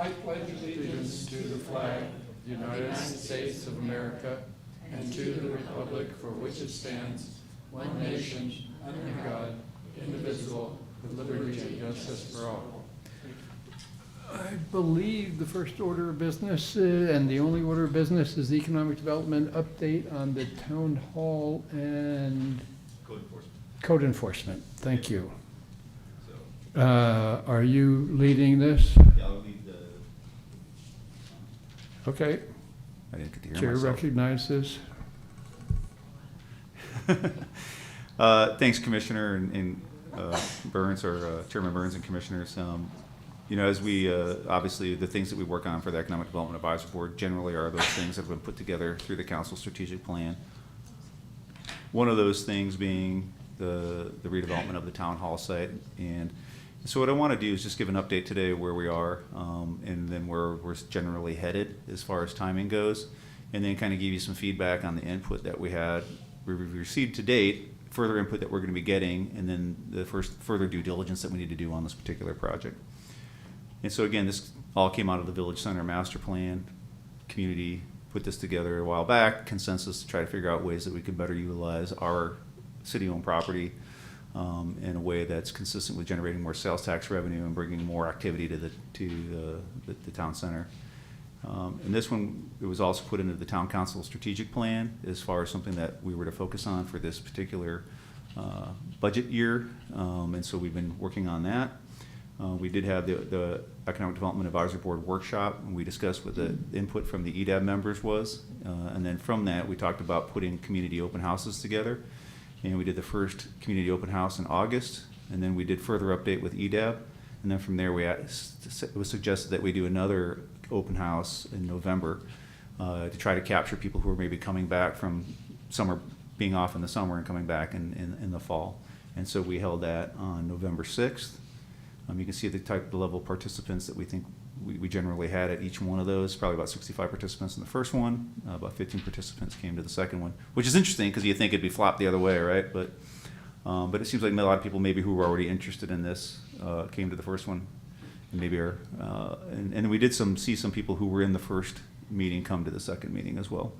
I pledge allegiance to the flag of the United States of America and to the republic for which it stands, one nation, under God, indivisible, with liberty and justice for all. I believe the first order of business and the only order of business is the economic development update on the town hall and code enforcement. Thank you. Are you leading this? Yeah, I'll lead the... Okay. I didn't get to hear Chair myself. recognizes. Thanks, Commissioner and Burns, or Chairman Burns and Commissioners. You know, as we, obviously, the things that we work on for the Economic Development Advisory Board generally are those things that have been put together through the Council Strategic Plan. One of those things being the redevelopment of the town hall site. And so what I want to do is just give an update today where we are, and then where we're generally headed as far as timing goes, and then kind of give you some feedback on the input that we've received to date, further input that we're going to be getting, and then the further due diligence that we need to do on this particular project. And so again, this all came out of the Village Center Master Plan. Community put this together a while back, consensus to try to figure out ways that we could better utilize our city-owned property in a way that's consistent with generating more sales tax revenue and bringing more activity to the town center. And this one, it was also put into the Town Council strategic plan as far as something that we were to focus on for this particular budget year. And so we've been working on that. We did have the Economic Development Advisory Board workshop, and we discussed what the input from the EDAB members was. And then from that, we talked about putting community open houses together. And we did the first community open house in August, and then we did further update with EDAB. And then from there, it was suggested that we do another open house in November to try to capture people who are maybe coming back from summer, being off in the summer and coming back in the fall. And so we held that on November 6th. You can see the level of participants that we think we generally had at each one of those. Probably about 65 participants in the first one, about 15 participants came to the second one, which is interesting because you think it'd be flopped the other way, right? But it seems like a lot of people maybe who were already interested in this came to the first one, and maybe are, and we did see some people who were in the first meeting come to the second meeting as well.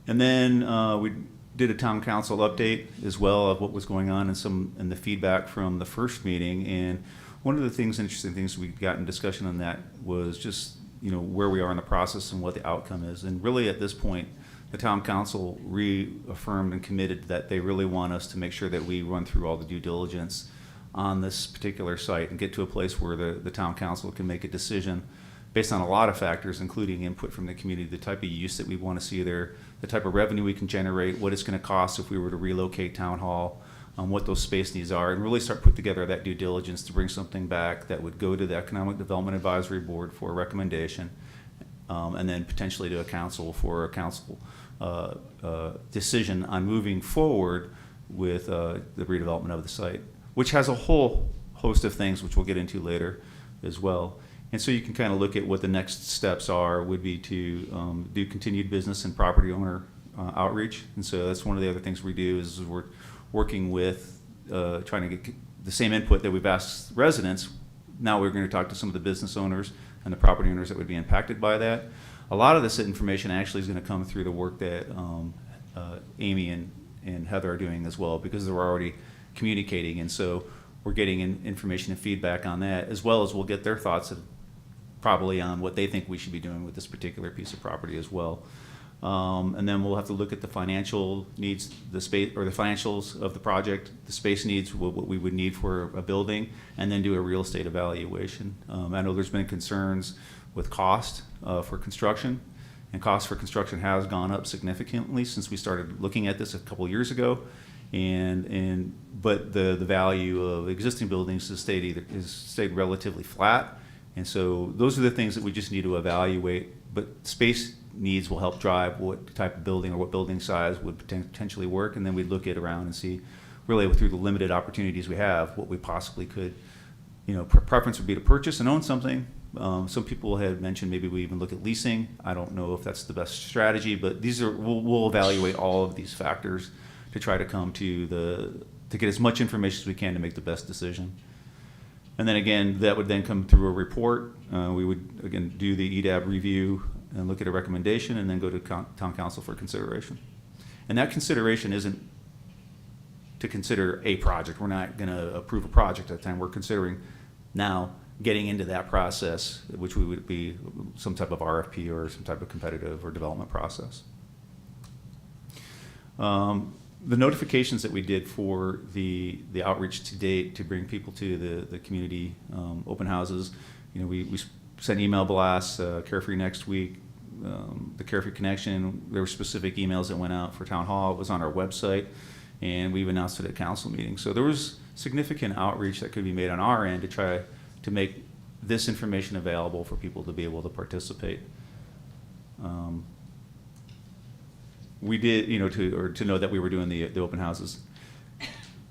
And then we did a town council update as well of what was going on and the feedback from the first meeting. And one of the interesting things we got in discussion on that was just, you know, where we are in the process and what the outcome is. And really at this point, the town council reaffirmed and committed that they really want us to make sure that we run through all the due diligence on this particular site and get to a place where the town council can make a decision based on a lot of factors, including input from the community, the type of use that we want to see there, the type of revenue we can generate, what it's going to cost if we were to relocate town hall, what those space needs are, and really start put together that due diligence to bring something back that would go to the Economic Development Advisory Board for a recommendation, and then potentially to a council for a council decision on moving forward with the redevelopment of the site, which has a whole host of things which we'll get into later as well. And so you can kind of look at what the next steps are would be to do continued business and property owner outreach. And so that's one of the other things we do is we're working with trying to get the same input that we've asked residents. Now we're going to talk to some of the business owners and the property owners that would be impacted by that. A lot of this information actually is going to come through the work that Amy and Heather are doing as well, because they're already communicating. And so we're getting information and feedback on that, as well as we'll get their thoughts probably on what they think we should be doing with this particular piece of property as well. And then we'll have to look at the financial needs, the space or the financials of the project, the space needs, what we would need for a building, and then do a real estate evaluation. I know there's been concerns with cost for construction, and cost for construction has gone up significantly since we started looking at this a couple years ago. But the value of existing buildings has stayed relatively flat. And so those are the things that we just need to evaluate. But space needs will help drive what type of building or what building size would potentially work. And then we look at around and see, really through the limited opportunities we have, what we possibly could, you know, preference would be to purchase and own something. Some people had mentioned maybe we even look at leasing. I don't know if that's the best strategy, but we'll evaluate all of these factors to try to come to get as much information as we can to make the best decision. And then again, that would then come through a report. We would, again, do the EDAB review and look at a recommendation and then go to town council for consideration. And that consideration isn't to consider a project. We're not going to approve a project at the time. We're considering now getting into that process, which we would be some type of RFP or some type of competitive or development process. The notifications that we did for the outreach to date to bring people to the community open houses, we sent email blasts, Carefree Next Week, the Carefree Connection. There were specific emails that went out for Town Hall. It was on our website, and we've announced it at council meetings. So there was significant outreach that could be made on our end to try to make this information available for people to be able to participate. We did, to know that we were doing the open houses.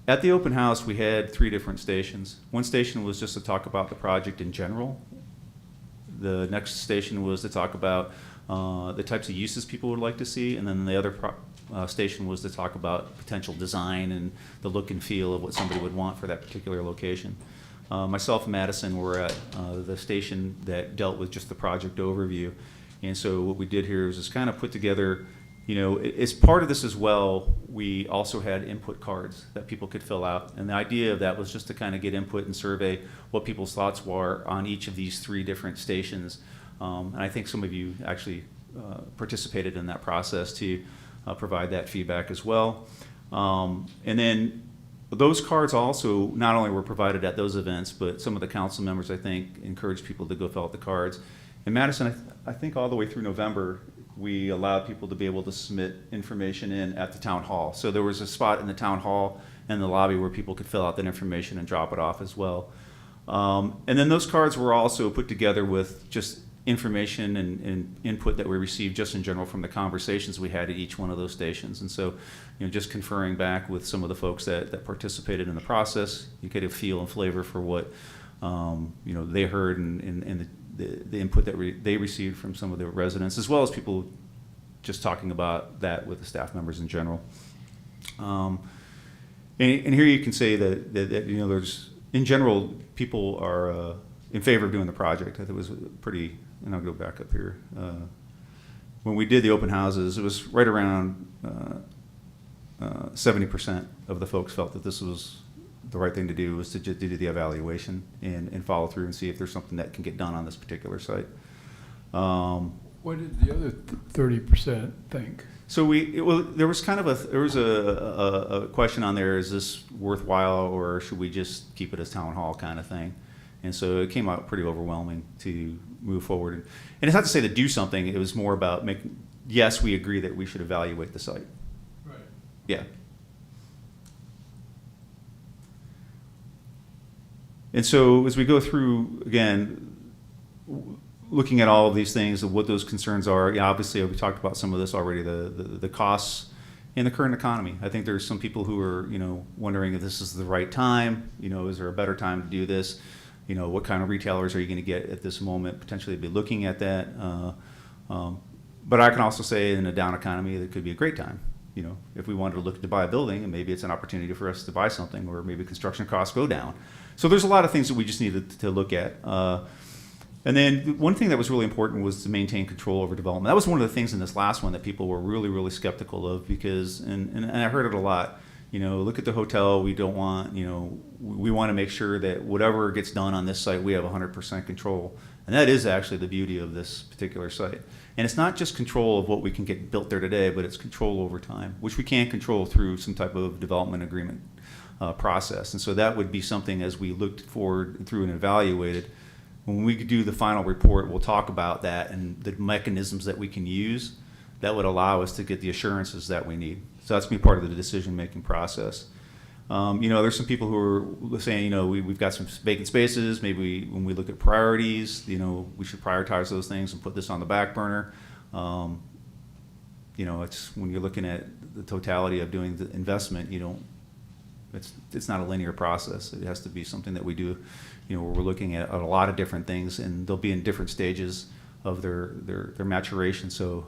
At the open house, we had 3 different stations. One station was just to talk about the project in general. The next station was to talk about the types of uses people would like to see, and then the other station was to talk about potential design and the look and feel of what somebody would want for that particular location. Myself and Madison were at the station that dealt with just the project overview, and so what we did here was just kind of put together, as part of this as well, we also had input cards that people could fill out, and the idea of that was just to kind of get input and survey what people's thoughts were on each of these 3 different stations. And I think some of you actually participated in that process to provide that feedback as well. And then those cards also not only were provided at those events, but some of the council members, I think, encouraged people to go fill out the cards. In Madison, I think all the way through November, we allowed people to be able to submit information in at the town hall. So there was a spot in the town hall and the lobby where people could fill out that information and drop it off as well. And then those cards were also put together with just information and input that we received just in general from the conversations we had at each one of those stations. And so, just conferring back with some of the folks that participated in the process, you get a feel and flavor for what they heard and the input that they received from some of the residents, as well as people just talking about that with the staff members in general. And here you can say that there's, in general, people are in favor of doing the project. I think it was pretty, and I'll go back up here. When we did the open houses, it was right around 70% of the folks felt that this was the right thing to do, was to just do the evaluation and follow through and see if there's something that can get done on this particular site. What did the other 30% think? So there was kind of a question on there: is this worthwhile, or should we just keep it as town hall kind of thing? And so it came out pretty overwhelming to move forward. And it's not to say to do something; it was more about making. Yes, we agree that we should evaluate the site. Right. Yeah. And so as we go through again, looking at all of these things and what those concerns are, obviously we talked about some of this already, the costs in the current economy. I think there's some people who are wondering if this is the right time. Is there a better time to do this? What kind of retailers are you going to get at this moment? Potentially be looking at that. But I can also say in a down economy, that could be a great time. If we wanted to look to buy a building, and maybe it's an opportunity for us to buy something, or maybe construction costs go down. So there's a lot of things that we just needed to look at. And then one thing that was really important was to maintain control over development. That was one of the things in this last one that people were really, really skeptical of, because, and I heard it a lot, look at the hotel, we don't want, we want to make sure that whatever gets done on this site, we have 100% control. And that is actually the beauty of this particular site. And it's not just control of what we can get built there today, but it's control over time, which we can control through some type of development agreement process. And so that would be something, as we looked forward through and evaluated, when we do the final report, we'll talk about that and the mechanisms that we can use that would allow us to get the assurances that we need. So that's going to be part of the decision-making process. There's some people who are saying, we've got some vacant spaces. Maybe when we look at priorities, we should prioritize those things and put this on the back burner. It's when you're looking at the totality of doing the investment, it's not a linear process. It has to be something that we do, where we're looking at a lot of different things, and they'll be in different stages of their maturation. So,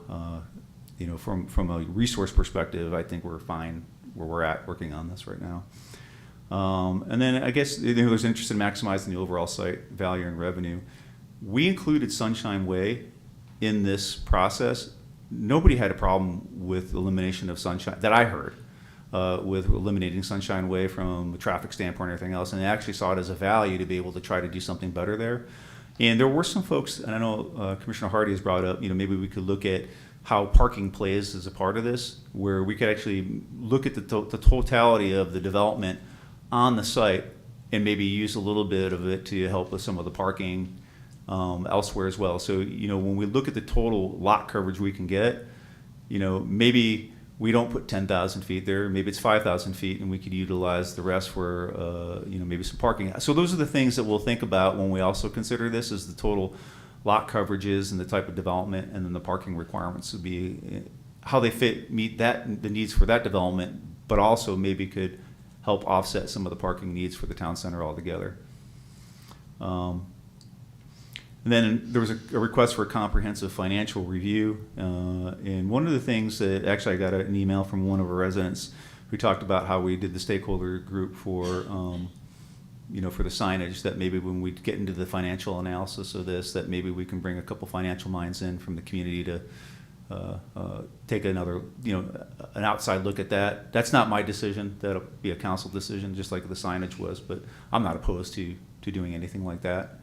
from a resource perspective, I think we're fine where we're at working on this right now. And then I guess there's interest in maximizing the overall site value and revenue. We included Sunshine Way in this process. Nobody had a problem with elimination of Sunshine, that I heard, with eliminating Sunshine Way from a traffic standpoint and everything else, and they actually saw it as a value to be able to try to do something better there. And there were some folks, and I know Commissioner Hardy has brought up, maybe we could look at how parking plays as a part of this, where we could actually look at the totality of the development on the site and maybe use a little bit of it to help with some of the parking elsewhere as well. So, when we look at the total lot coverage we can get, maybe we don't put 10,000 feet there, maybe it's 5,000 feet, and we could utilize the rest for, maybe some parking. So those are the things that we'll think about when we also consider this, is the total lot coverages and the type of development, and then the parking requirements would be how they meet the needs for that development, but also maybe could help offset some of the parking needs for the town center altogether. And then there was a request for a comprehensive financial review. And one of the things that actually I got an email from one of our residents who talked about how we did the stakeholder group for, for the signage, that maybe when we get into the financial analysis of this, that maybe we can bring a couple financial minds in from the community to take another, an outside look at that. That's not my decision. That'll be a council decision, just like the signage was, but I'm not opposed to doing anything like that.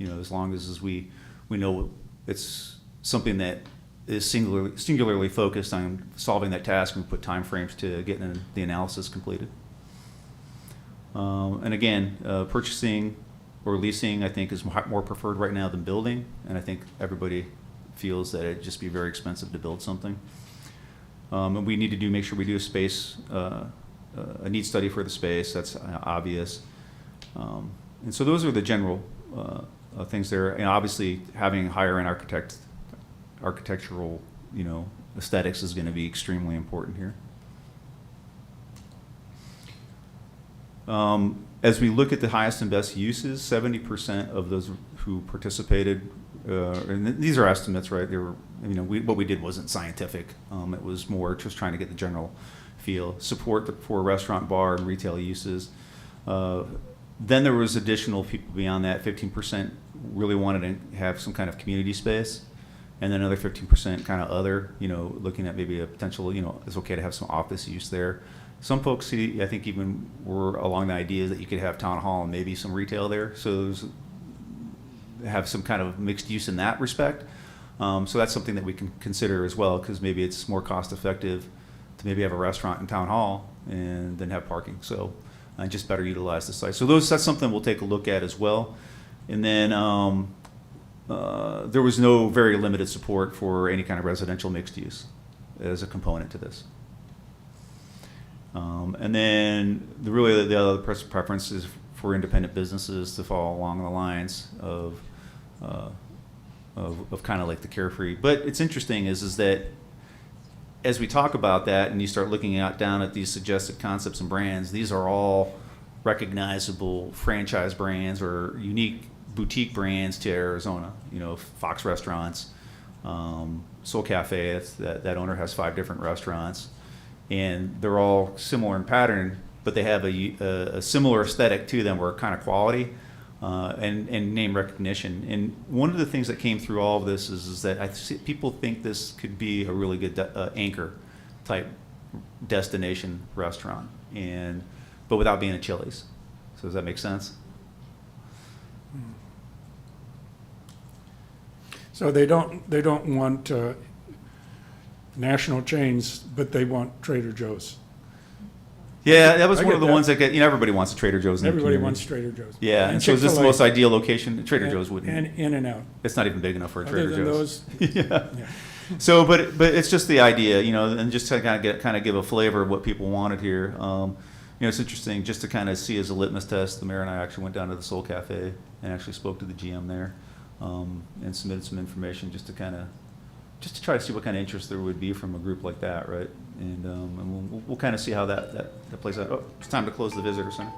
As long as we know it's something that is singularly focused on solving that task, and we put time frames to getting the analysis completed. And again, purchasing or leasing, I think, is more preferred right now than building, and I think everybody feels that it'd just be very expensive to build something. And we need to make sure we do a need study for the space. That's obvious. And so those are the general things there. And obviously, having higher-end architectural, aesthetics is going to be extremely important here. As we look at the highest and best uses, 70% of those who participated, and these are estimates, right? They were, what we did wasn't scientific. It was more just trying to get the general feel. Support for restaurant, bar, and retail uses. Then there was additional people beyond that. 15% really wanted to have some kind of community space, and then another 15% kind of other, looking at maybe a potential, it's okay to have some office use there. Some folks, I think, even were along the idea that you could have town hall and maybe some retail there, so have some kind of mixed use in that respect. So that's something that we can consider as well, because maybe it's more cost effective to maybe have a restaurant in town hall and then have parking. So just better utilize the site. So that's something we'll take a look at as well. And then there was no very limited support for any kind of residential mixed use as a component to this. And then the other preference is for independent businesses to fall along the lines of kind of like the Carefree. But it's interesting is that as we talk about that and you start looking down at these suggested concepts and brands, these are all recognizable franchise brands or unique boutique brands to Arizona. Fox Restaurants, Soul Cafe, that owner has 5 different restaurants, and they're all similar in pattern, but they have a similar aesthetic to them, or kind of quality and name recognition. And one of the things that came through all of this is that people think this could be a really good anchor type destination restaurant, but without being a Chili's. So does that make sense? So they don't want national chains, but they want Trader Joe's. Yeah, that was I one get of the that. ones that everybody wants a Trader Joe's in the Everybody community. wants Trader Joe's. Yeah, and so is this the Chick-fil-A most ideal location? Trader and- Joe's wouldn't. And In-N-Out. It's not even big enough for a Trader Other than Joe's. those, Yeah. yeah. So, but it's just the idea, and just to kind of give a flavor of what people wanted here. It's interesting just to kind of see as a litmus test. The mayor and I actually went down to the Soul Cafe and actually spoke to the GM there, and submitted some information just to try to see what kind of interest there would be from a group like that, right? And we'll kind of see how that plays out. Oh, it's time to close the visitor center.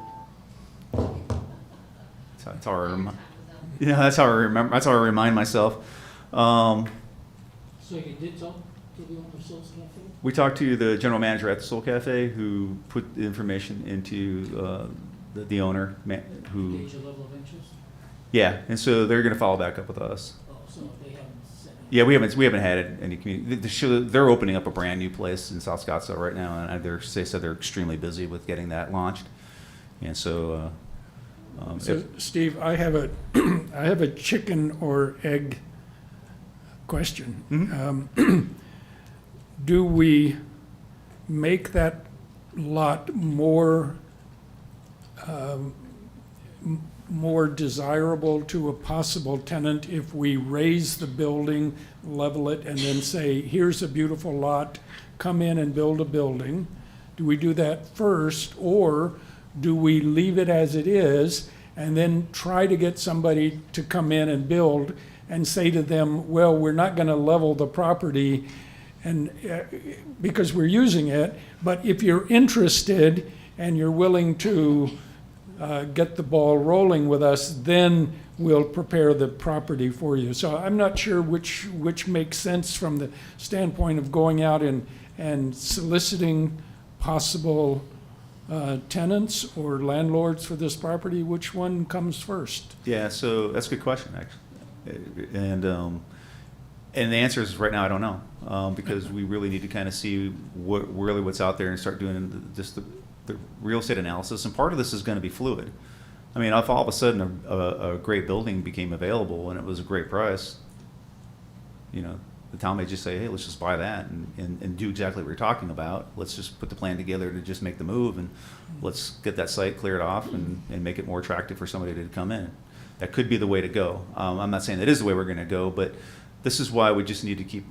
That's how I remember. That's how I remind myself. So you did tell? to the owner of Soul's Cafe? We talked to the general manager at the Soul Cafe who put the information into the owner who, Gauge your level of interest? yeah, and so they're going to follow back up with us. Oh, so they haven't said anything? Yeah, we haven't had any community. They're opening up a brand new place in South Scottsdale right now, and they said they're extremely busy with getting that launched. And so, So, Steve, I have a, I have a chicken or egg question. Mhm. Do we make that lot more, more desirable to a possible tenant if we raise the building, level it, and then say, here's a beautiful lot, come in and build a building? Do we do that first, or do we leave it as it is and then try to get somebody to come in and build and say to them, well, we're not going to level the property and because we're using it, but if you're interested and you're willing to get the ball rolling with us, then we'll prepare the property for you. So I'm not sure which makes sense from the standpoint of going out and soliciting possible tenants or landlords for this property. Which one comes first? yeah, so that's a good question, actually. And the answer is right now I don't know, because we really need to kind of see what's out there and start doing just the real estate analysis. And part of this is going to be fluid. I mean, if all of a sudden a great building became available and it was a great price, you know, the town may just say, hey, let's just buy that and do exactly what you're talking about. Let's just put the plan together to just make the move, and let's get that site cleared off and make it more attractive for somebody to come in. That could be the way to go. I'm not saying that is the way we're going to go, but this is why we just need to keep,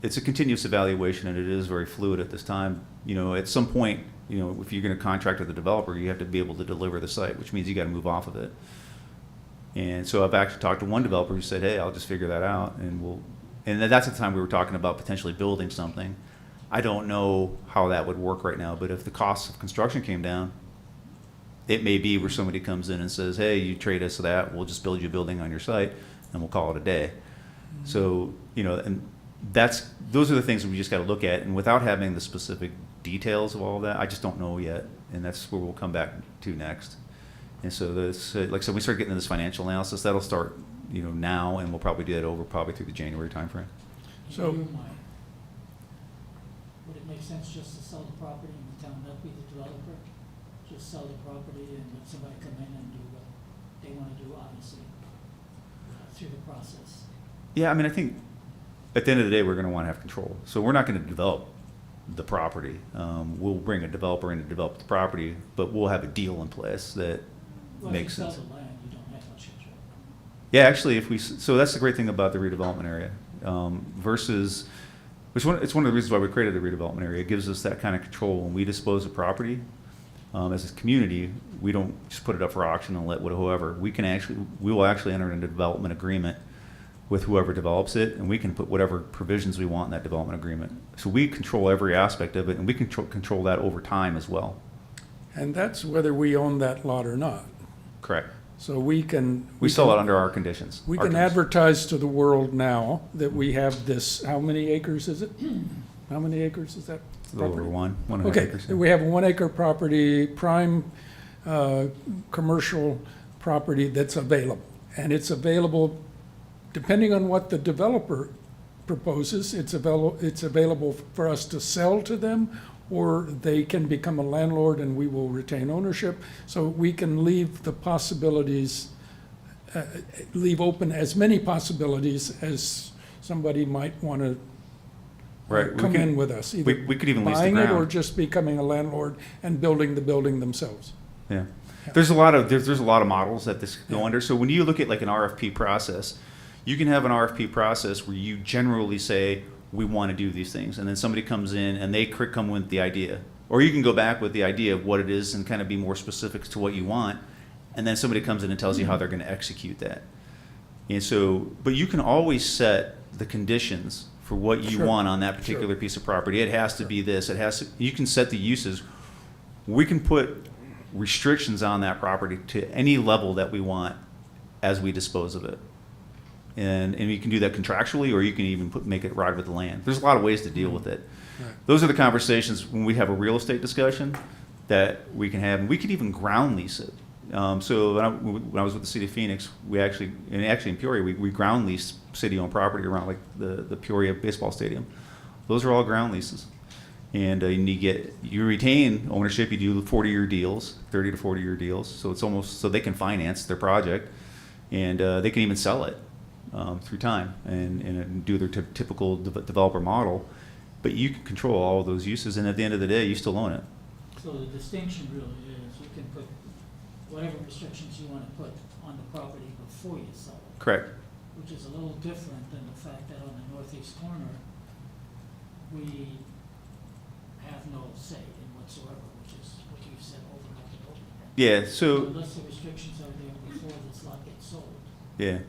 it's a continuous evaluation, and it is very fluid at this time. You know, at some point, you know, if you're going to contract with a developer, you have to be able to deliver the site, which means you got to move off of it. And so I've actually talked to one developer who said, hey, I'll just figure that out, and that's the time we were talking about potentially building something. I don't know how that would work right now, but if the cost of construction came down, it may be where somebody comes in and says, hey, you trade us that, we'll just build you a building on your site, and we'll call it a day. So, you know, and those are the things that we just got to look at, and without having the specific details of all of that, I just don't know yet, and that's where we'll come back to next. And so this, like I said, we start getting into this financial analysis, that'll start, you know, now, and we'll probably do that over probably through the January timeframe. So- In your mind, would it make sense just to sell the property and the town not be the developer? Just sell the property and let somebody come in and do what they want to do, obviously, through the process? Yeah, I mean, I think at the end of the day, we're going to want to have control. So we're not going to develop the property. We'll bring a developer in to develop the property, but we'll have a deal in place that makes sense. Well, if you sell the land, you don't have much control. Yeah, actually, so that's the great thing about the redevelopment area versus, it's one of the reasons why we created the redevelopment area. It gives us that kind of control when we dispose of property. As a community, we don't just put it up for auction and let whoever. We will actually enter into a development agreement with whoever develops it, and we can put whatever provisions we want in that development agreement. So we control every aspect of it, and we can control that over time as well. And that's whether we own that lot or not. Correct. So we can. We sell it under our conditions. We Our can terms. advertise to the world now that we have this, how many acres is it? How many acres is that A little over property? 1.5 Okay, acres. yeah. we have a 1 acre property, prime commercial property that's available. And it's available, depending on what the developer proposes, it's available for us to sell to them, or they can become a landlord and we will retain ownership. So we can leave the possibilities, leave open as many possibilities as somebody might want to Right. come in with us, either we could even lease the buying it or ground. just becoming a landlord and building the building themselves. Yeah. There's a lot of models that this go under. So when you look at like an RFP process, you can have an RFP process where you generally say, we want to do these things. And then somebody comes in and they come with the idea. Or you can go back with the idea of what it is and kind of be more specific to what you want. And then somebody comes in and tells you how they're going to execute that. And so, but you can always set the conditions for what you Sure. want on that particular piece of property. It has to be this. It has to, you can set the uses. We can put restrictions on that property to any level that we want as we dispose of it. And you can do that contractually, or you can even make it ride with the land. There's a lot of ways to deal with it. Right. Those are the conversations when we have a real estate discussion that we can have. And we could even ground lease it. So when I was with the city of Phoenix, we actually in Peoria, we ground lease city-owned property around like the Peoria baseball stadium. Those are all ground leases. And you retain ownership. You do 40-year deals, 30 to 40-year deals. So it's almost so they can finance their project, and they can even sell it through time and do their typical developer model. But you can control all of those uses, and at the end of the day, you still own it. So the distinction really is you can put whatever restrictions you want to put on the property before you sell it. Correct. Which is a little different than the fact that on the northeast corner, we have no say in whatsoever, which is what you said over and over and over again. Yeah. So Unless the restrictions are there before this lot gets sold, yeah.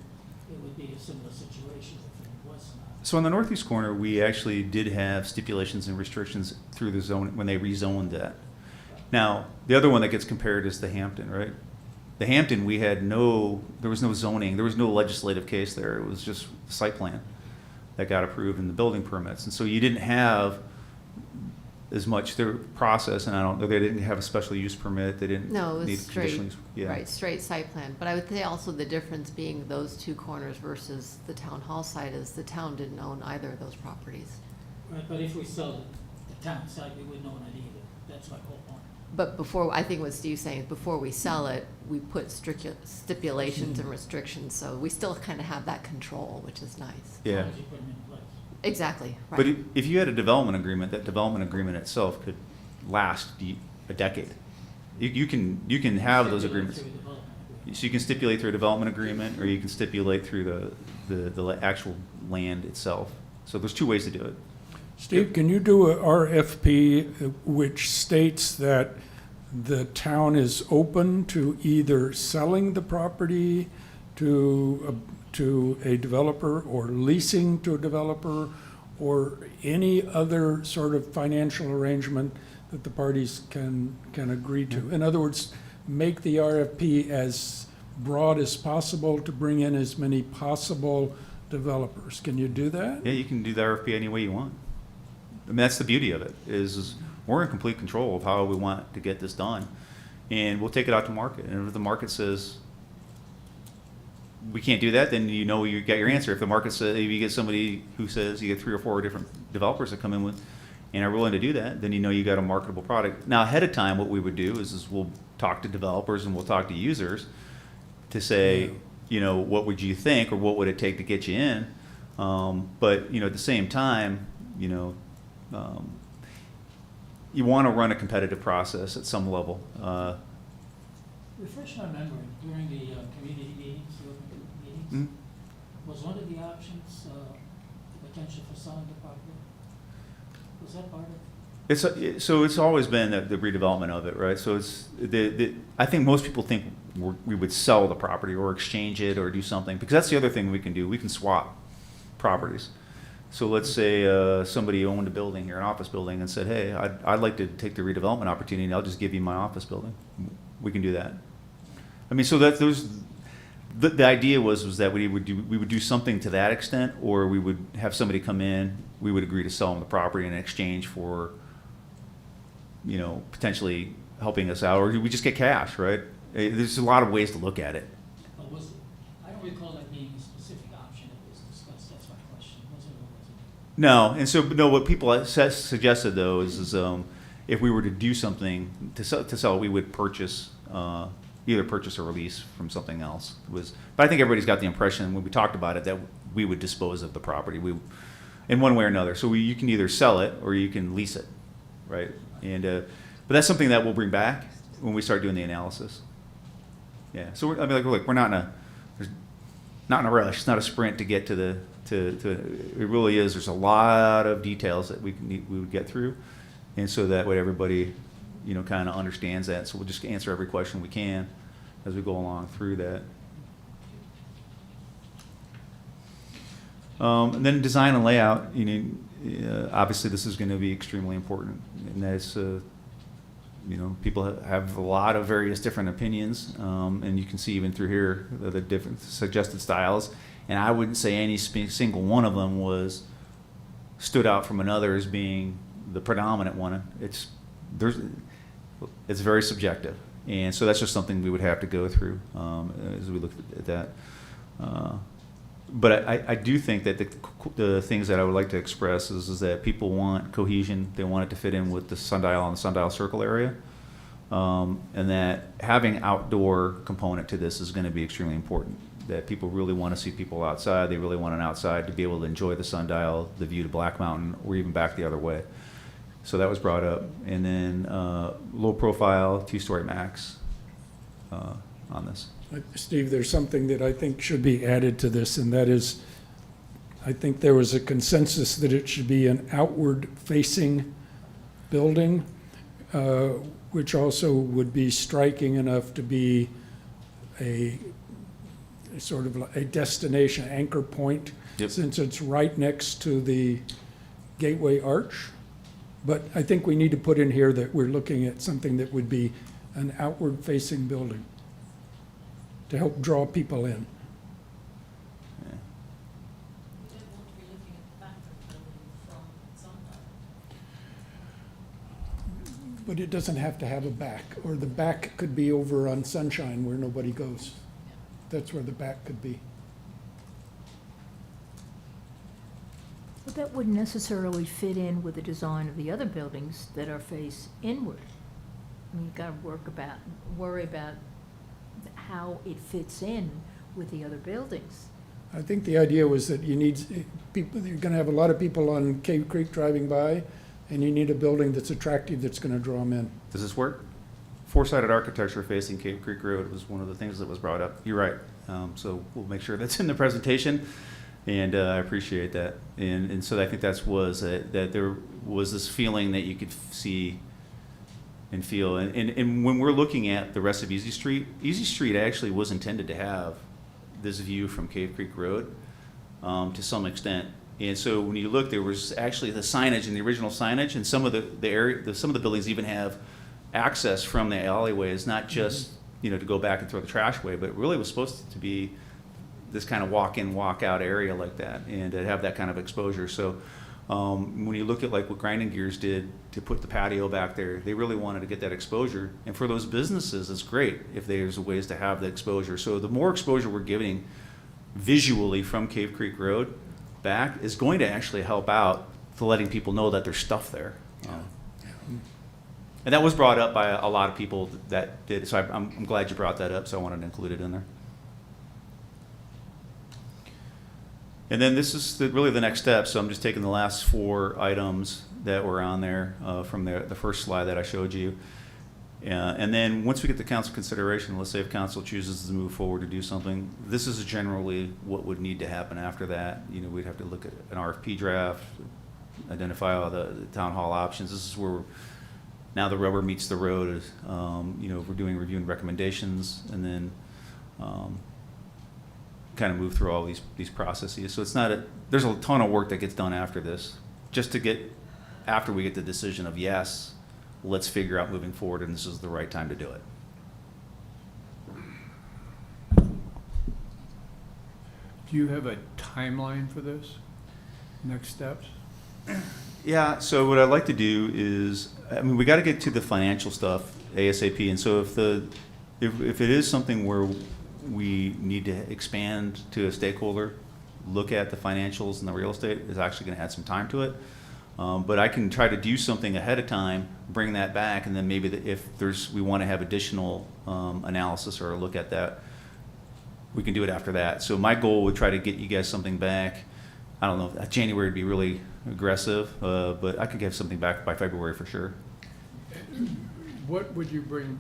it would be a similar situation if it was not. So on the northeast corner, we actually did have stipulations and restrictions through the zone when they rezoned that. Now, the other one that gets compared is the Hampton, right? The Hampton, there was no zoning, there was no legislative case there. It was just the site plan that got approved and the building permits. And so you didn't have as much their process, and I don't know, they didn't have a special use permit, they didn't No, it need was straight, conditional use. Yeah. right, straight site plan. But I would say also the difference being those two corners versus the town hall site is the town didn't own either of those properties. Right, but if we sell the town side, we wouldn't own it either. That's my whole point. But before, I think what Steve's saying is before we sell it, we put stipulations and restrictions, so we still kind of have that control, which is nice. As Yeah. long as you put them in place. Exactly, right. But if you had a development agreement, that development agreement itself could last a decade. You can have those Stipulate agreements. through a development agreement. So you can stipulate through a development agreement, or you can stipulate through the actual land itself. So there's two ways to do it. Steve, can you do a RFP which states that the town is open to either selling the property to a developer or leasing to a developer or any other sort of financial arrangement that the parties can agree to? In other words, make the RFP as broad as possible to bring in as many possible developers. Can you do that? Yeah, you can do the RFP any way you want. I mean, that's the beauty of it, is we're in complete control of how we want to get this done. And we'll take it out to market. And if the market says we can't do that, then you know you got your answer. If the market says, if you get somebody who says, you get 3 or 4 different developers that come in with and are willing to do that, then you know you got a marketable product. Now, ahead of time, what we would do is we'll talk to developers and we'll talk to users to say, what would you think, or what would it take to get you in? But at the same time, you want to run a competitive process at some level. Refresh my memory, during the community meetings, the open meetings, Mm. was one of the options the potential for selling the property? Was that part of it? So it's always been the redevelopment of it, right? So it's I think most people think we would sell the property or exchange it or do something, because that's the other thing we can do. We can swap properties. So let's say somebody owned a building here, an office building, and said, "Hey, I'd like to take the redevelopment opportunity, and I'll just give you my office building." We can do that. I mean, so the idea was that we would do something to that extent, or we would have somebody come in. We would agree to sell them the property in exchange for, potentially helping us out, or we just get cash, right? There's a lot of ways to look at it. Or was it? I don't recall that being a specific option that was discussed. That's my question. Was it or was it? No, and so no. What people suggested though is if we were to do something to sell, we would purchase either purchase or release from something else. But I think everybody's got the impression when we talked about it that we would dispose of the property, in one way or another. So you can either sell it or you can lease it, right? And but that's something that we'll bring back when we start doing the analysis. Yeah. So we're not in a rush. It's not a sprint to get to it really is. There's a lot of details that we would get through, and so that way everybody, kind of understands that. So we'll just answer every question we can as we go along through that. And then design and layout. Obviously this is going to be extremely important, and that's people have a lot of various different opinions, and you can see even through here the different suggested styles. And I wouldn't say any single one of them stood out from another as being the predominant one. It's very subjective. And so that's just something we would have to go through as we look at that. But I do think that the things that I would like to express is that people want cohesion. They want it to fit in with the sundial and the sundial circle area. And that having outdoor component to this is going to be extremely important. That people really want to see people outside. They really want an outside to be able to enjoy the sundial, the view to Black Mountain, or even back the other way. So that was brought up. And then low profile, 2-story max on this. Steve, there's something that I think should be added to this, and that is, I think there was a consensus that it should be an outward-facing building, which also would be striking enough to be a sort of like a destination anchor point, since it's right next to the gateway arch. But I think we need to put in here that we're looking at something that would be an outward-facing building to help draw people in. Yeah. We don't want to be looking at the back of the building from Sundial. But it doesn't have to have a back, or the back could be over on Sunshine where nobody goes. That's where the back could be. But that wouldn't necessarily fit in with the design of the other buildings that are faced inward. I mean, you've got to worry about how it fits in with the other buildings. I think the idea was that you need people, you're gonna have a lot of people on Cave Creek driving by, and you need a building that's attractive that's gonna draw them in. Does this work? Four-sided architecture facing Cave Creek Road was one of the things that was brought up. You're right. So we'll make sure that's in the presentation, and I appreciate that. And so I think that there was this feeling that you could see and feel. And when we're looking at the rest of Easy Street actually was intended to have this view from Cave Creek Road to some extent. And so when you look, there was actually the signage and the original signage, and some of some of the buildings even have access from the alleyways, not just to go back and throw the trash away, but it really was supposed to be this kind of walk-in, walk-out area like that, and to have that kind of exposure. So when you look at like what Grinding Gears did to put the patio back there, they really wanted to get that exposure. And for those businesses, it's great if there's ways to have the exposure. So the more exposure we're giving visually from Cave Creek Road back is going to actually help out to letting people know that there's stuff there. And that was brought up by a lot of people that did. So I'm glad you brought that up, so I wanted to include it in there. And then this is really the next step. So I'm just taking the last 4 items that were on there from the first slide that I showed you. And then once we get the council consideration, let's say if council chooses to move forward to do something, this is generally what would need to happen after that. We'd have to look at an RFP draft, identify all the town hall options. This is where now the rubber meets the road. We're doing review and recommendations, and then kind of move through all these processes. So it's not there's a ton of work that gets done after this, just to get after we get the decision of yes, let's figure out moving forward, and this is the right time to do it. Do you have a timeline for this? Next steps? Yeah, so what I'd like to do is, we got to get to the financial stuff ASAP, and so if it is something where we need to expand to a stakeholder, look at the financials and the real estate, is actually going to add some time to it. But I can try to do something ahead of time, bring that back, and then maybe if we want to have additional analysis or a look at that, we can do it after that. So my goal would try to get you guys something back. I don't know, January would be really aggressive, but I could get something back by February for sure. What would you bring,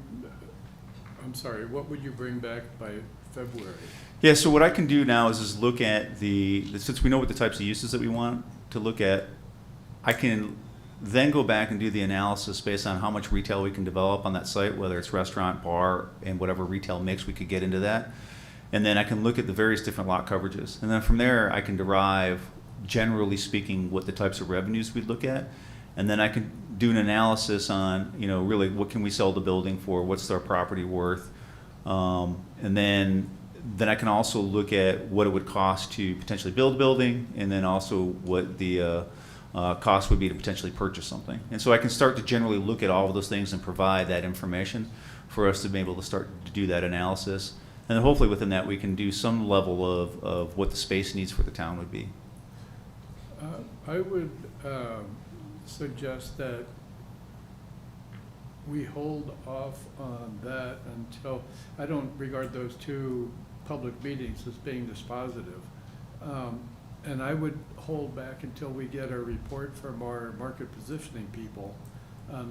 what would you bring back by February? Yeah, so what I can do now is look at since we know what the types of uses that we want to look at, I can then go back and do the analysis based on how much retail we can develop on that site, whether it's restaurant, bar, and whatever retail mix we could get into that. And then I can look at the various different lot coverages. And then from there, I can derive, generally speaking, what the types of revenues we'd look at. And then I can do an analysis on, really what can we sell the building for, what's our property worth. And then then I can also look at what it would cost to potentially build a building, and then also what the cost would be to potentially purchase something. And so I can start to generally look at all of those things and provide that information for us to be able to start to do that analysis. And then hopefully within that, we can do some level of what the space needs for the town would be. I would suggest that we hold off on that until, I don't regard those two public meetings as being dispositive. And I would hold back until we get a report from our market positioning people,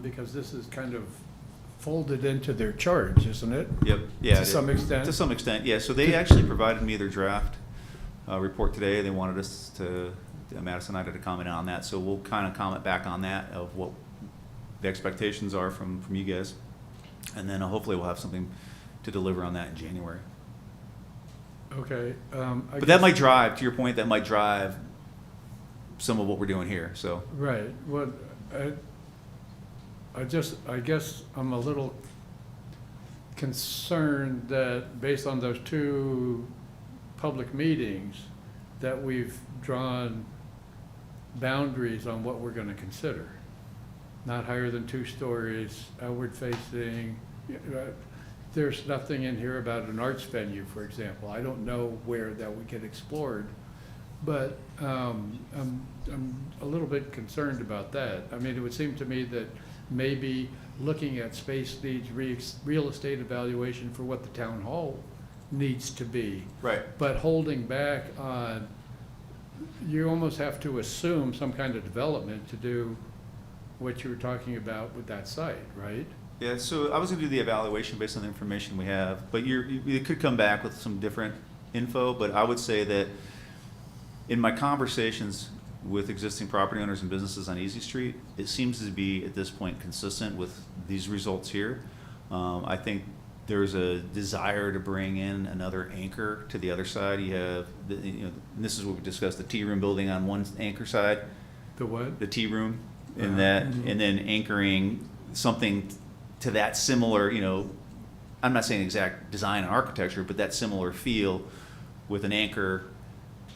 because this is kind of folded into their charge, isn't it? Yep. Yeah. To some extent? To some extent, yeah. So they actually provided me their draft report today. They wanted us to, Madison and I, to comment on that. So we'll kind of comment back on that of what the expectations are from you guys. And then hopefully we'll have something to deliver on that in January. Okay. But that might drive, to your point, that might drive some of what we're doing here, so. Right. Well, I guess I'm a little concerned that based on those two public meetings, that we've drawn boundaries on what we're gonna consider. Not higher than 2 stories, outward facing. There's nothing in here about an arts venue, for example. I don't know where that would get explored, but I'm a little bit concerned about that. I mean, it would seem to me that maybe looking at space needs real estate evaluation for what the town hall needs to be. Right. But holding back on, you almost have to assume some kind of development to do what you were talking about with that site, right? Yeah, so I was gonna do the evaluation based on the information we have, but you could come back with some different info, but I would say that in my conversations with existing property owners and businesses on Easy Street, it seems to be at this point consistent with these results here. I think there's a desire to bring in another anchor to the other side. You have, and this is what we discussed, the tea room building on one anchor side, The what? the tea room, and that, and then anchoring something to that similar, I'm not saying exact design and architecture, but that similar feel with an anchor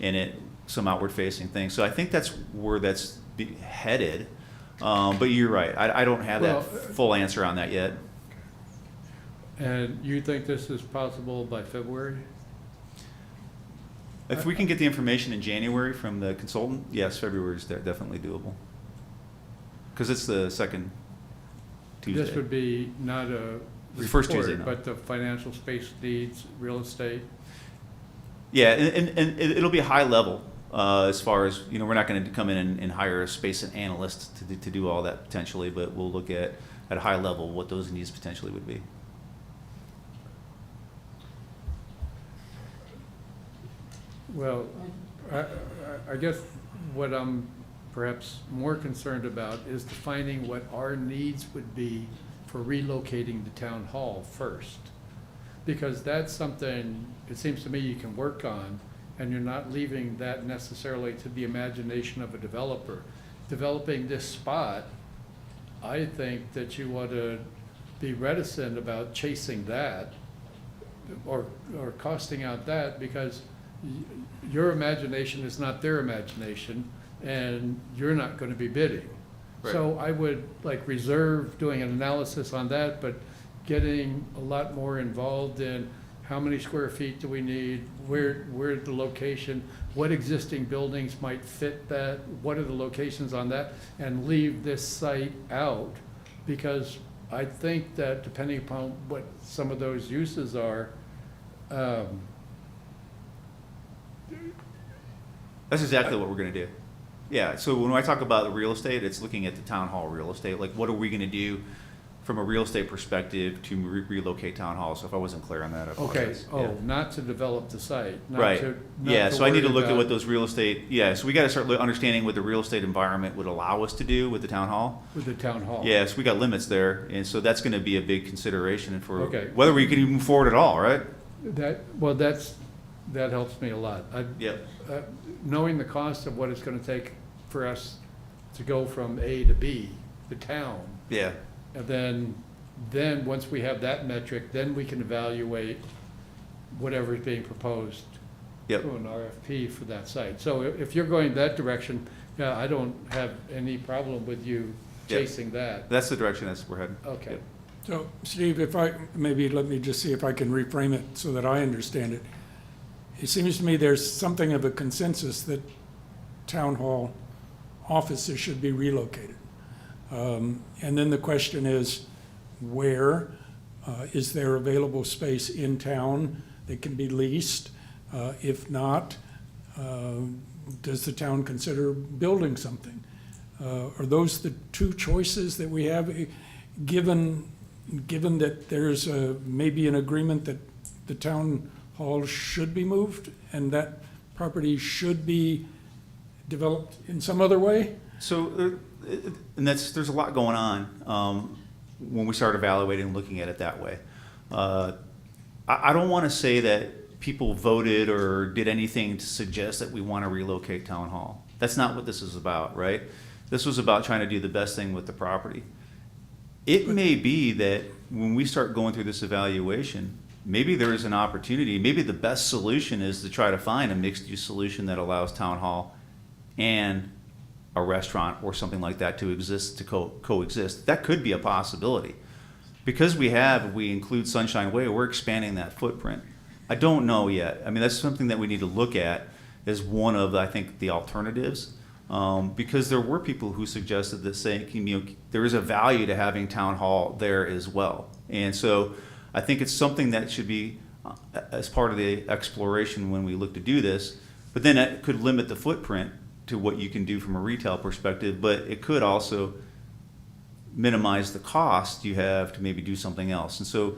in it, some outward facing thing. So I think that's where that's headed. But you're right. I don't have that full answer on that yet. And you think this is possible by February? If we can get the information in January from the consultant, yes, February is definitely doable. Because it's the second Tuesday. This would be not a The first Tuesday, report, no. but the financial space needs, real estate. Yeah, and it'll be high level as far as, we're not going to come in and hire a space analyst to do all that potentially, but we'll look at a high level what those needs potentially would be. Well, I guess what I'm perhaps more concerned about is defining what our needs would be for relocating the town hall first. Because that's something, it seems to me, you can work on, and you're not leaving that necessarily to the imagination of a developer. Developing this spot, I think that you ought to be reticent about chasing that or costing out that, because your imagination is not their imagination, and you're not going to be bidding. Right. So I would reserve doing an analysis on that, but getting a lot more involved in how many square feet do we need, where the location, what existing buildings might fit that, what are the locations on that, and leave this site out, because I think that depending upon what some of those uses are, That's exactly what we're going to do. Yeah, so when I talk about the real estate, it's looking at the town hall real estate. Like, what are we going to do from a real estate perspective to relocate town hall? So if I wasn't clear on that, I okay, apologize. Yeah. not to develop the site, not Right. to, Yeah, so I need to worry look at about- what those real estate, so we got to start understanding what the real estate environment would allow us to do with the town hall. with the town hall. Yeah, so we got limits there, and so that's going to be a big consideration for Okay. whether we can even move forward at all, right? That helps me a lot. Yep. Knowing the cost of what it's gonna take for us to go from A to B, the town, Yeah. and then once we have that metric, then we can evaluate whatever is being proposed Yep. through an RFP for that site. So if you're going that direction, yeah, I don't have any problem with you Yep. chasing that. That's the direction we're heading. Okay. Yep. So, Steve, maybe let me just see if I can reframe it so that I understand it. It seems to me there's something of a consensus that town hall offices should be relocated. And then the question is, where? Is there available space in town that can be leased? If not, does the town consider building something? Are those the two choices that we have, given that there's maybe an agreement that the town hall should be moved and that property should be developed in some other way? So, and there's a lot going on when we start evaluating and looking at it that way. I don't want to say that people voted or did anything to suggest that we want to relocate town hall. That's not what this is about, right? This was about trying to do the best thing with the property. It may be that when we start going through this evaluation, maybe there is an opportunity, maybe the best solution is to try to find a mixed-use solution that allows town hall and a restaurant or something like that to exist, to coexist. That could be a possibility. Because we include Sunshine Way, we're expanding that footprint. I don't know yet. I mean, that's something that we need to look at as one of, I think, the alternatives. Because there were people who suggested that saying, there is a value to having town hall there as well. And so I think it's something that should be as part of the exploration when we look to do this. But then that could limit the footprint to what you can do from a retail perspective, but it could also minimize the cost you have to maybe do something else. And so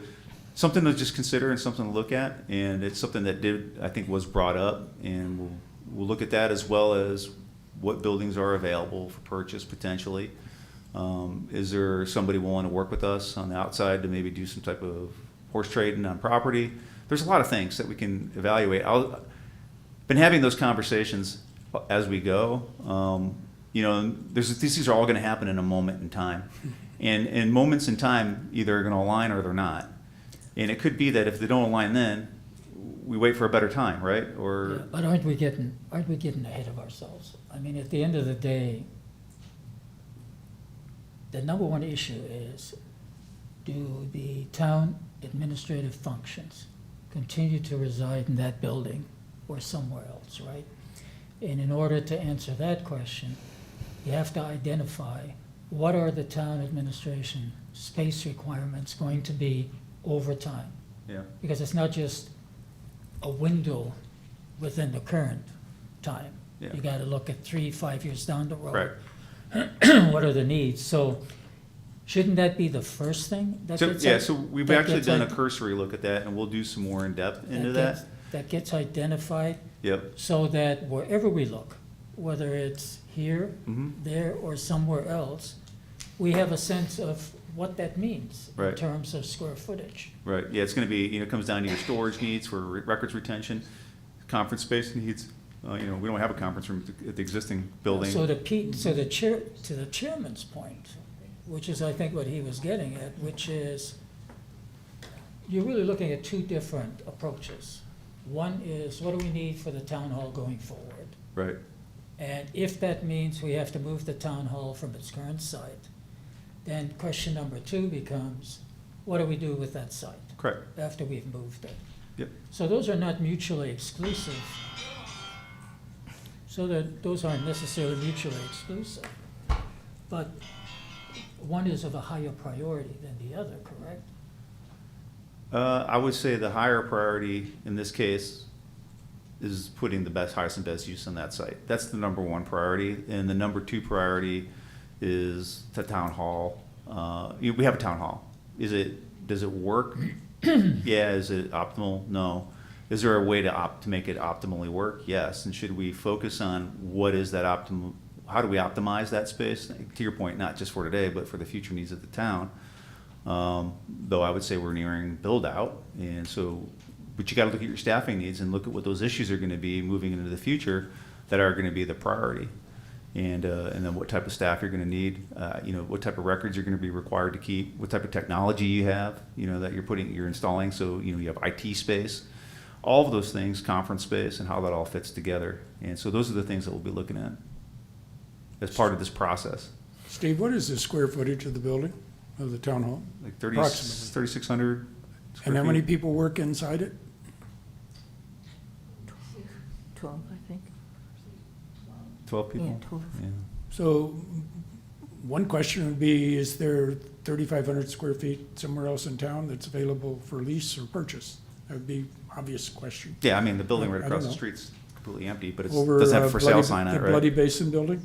something to just consider and something to look at, and it's something that I think was brought up, and we'll look at that as well as what buildings are available for purchase potentially. Is there somebody willing to work with us on the outside to maybe do some type of horse trading on property? There's a lot of things that we can evaluate. Been having those conversations as we go. These are all going to happen in a moment in time. And moments in time either are going to align or they're not. And it could be that if they don't align then, we wait for a better time, right? Or Yeah, but aren't we getting ahead of ourselves? I mean, at the end of the day, the number one issue is, do the town administrative functions continue to reside in that building or somewhere else, right? And in order to answer that question, you have to identify what are the town administration space requirements going to be over time? yeah, Because it's not just a window within the current time. Yeah. You gotta look at 3-5 years down the road. correct. What are the needs? So shouldn't that be the first thing that So, gets? yeah, so we've that actually gets done a id- cursory look at that, and we'll do some more in depth into gets- that. That gets identified Yep. so that wherever we look, whether it's here, Mhm. there, or somewhere else, we have a sense of what that means in Right. terms of square footage. Right, yeah, it's gonna be, it comes down to your storage needs for records retention, conference space needs. We don't have a conference room at the existing building. So to the chairman's point, which is I think what he was getting at, which is you're really looking at two different approaches. One is, what do we need for the town hall going forward? Right, And if that means we have to move the town hall from its current site, then question number two becomes, what do we do with that site correct, after we've moved it? yep. So those are not mutually exclusive. So that those aren't necessarily mutually exclusive. But one is of a higher priority than the other, correct? I would say the higher priority in this case is putting the highest and best use on that site. That's the number one priority, and the number two priority is the town hall. We have a town hall. Does it work? Yeah. Is it optimal? No. Is there a way to make it optimally work? Yes. And should we focus on what is that optimal? How do we optimize that space? To your point, not just for today, but for the future needs of the town. Though I would say we're nearing build out, and so, but you got to look at your staffing needs and look at what those issues are going to be moving into the future that are going to be the priority, and then what type of staff you're going to need, what type of records you're going to be required to keep, what type of technology you have, that you're installing. So you have IT space. all of those things, conference space and how that all fits together. And so those are the things that we'll be looking at as part of this process. Steve, what is the square footage of the building, of the town hall? Like Approximately. 3,600 And how many people work inside it? 12, I think. 12 people? Yeah, 12. Yeah. So one question would be, is there 3,500 square feet somewhere else in town that's available for lease or purchase? That would be obvious question. Yeah, I mean, the building right I across don't the know. street's completely empty, but it Over, doesn't have a for sale Bloody- sign on it, The right? Bloody Basin building?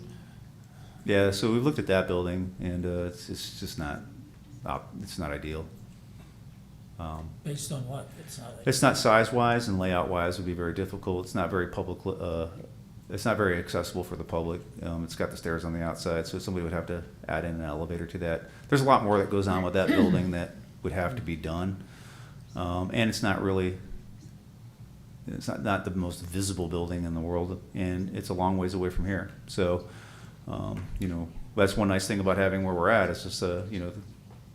Yeah, so we've looked at that building, and it's just not, it's not ideal. Based on what? It's not. It's not size-wise and layout-wise would be very difficult. It's not very public, it's not very accessible for the public. It's got the stairs on the outside, so somebody would have to add in an elevator to that. There's a lot more that goes on with that building that would have to be done. And it's not really, it's not the most visible building in the world, and it's a long ways away from here. So, you know, that's one nice thing about having where we're at. It's just, you know, the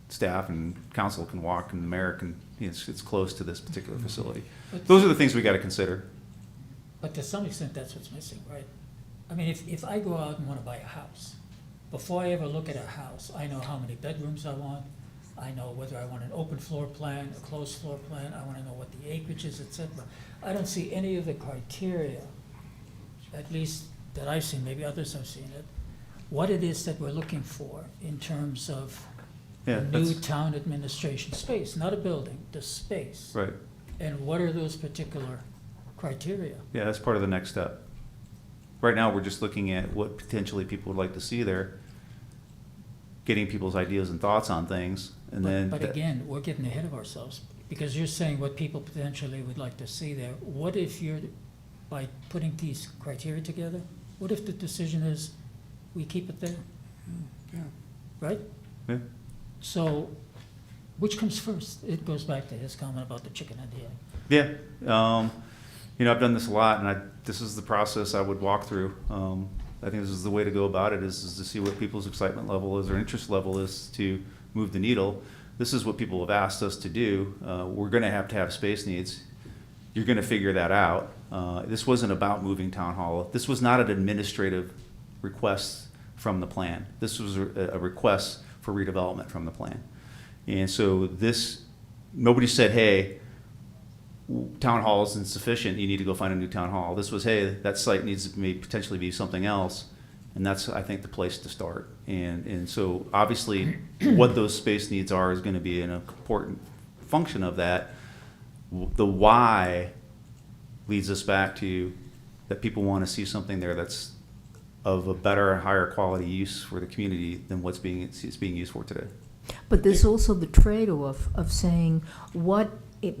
staff and council can walk, and the mayor can, you know, it's close to this particular facility. Those are the things we got to consider. But to some extent, that's what's missing, right? I mean, if I go out and wanna buy a house, before I ever look at a house, I know how many bedrooms I want. I know whether I want an open floor plan, a closed floor plan, I wanna know what the acreage is, et cetera. I don't see any of the criteria, at least that I've seen, maybe others have seen it, what it is that we're looking for in terms of Yeah, a new that's town administration space, not a building, the space. right. And what are those particular criteria? Yeah, that's part of the next step. Right now, we're just looking at what potentially people would like to see there, getting people's ideas and thoughts on things, and then. But again, we're getting ahead of ourselves, because you're saying what people potentially would like to see there. What if you're, by putting these criteria together, what if the decision is, we keep it there, Yeah. right? Yeah. So, which comes first? It goes back to his comment about the chicken and the egg. Yeah, you know, I've done this a lot, and this is the process I would walk through. I think this is the way to go about it, is to see what people's excitement level is or interest level is to move the needle. This is what people have asked us to do. We're gonna have to have space needs. You're gonna figure that out. This wasn't about moving town hall. This was not an administrative request from the plan. This was a request for redevelopment from the plan. And so nobody said, hey, town hall is insufficient, you need to go find a new town hall. This was, hey, that site needs to potentially be something else, and that's, I think, the place to start. And so obviously what those space needs are is gonna be an important function of that. The why leads us back to that people wanna see something there that's of a better and higher quality use for the community than it's being used for today. But there's also the trade-off of saying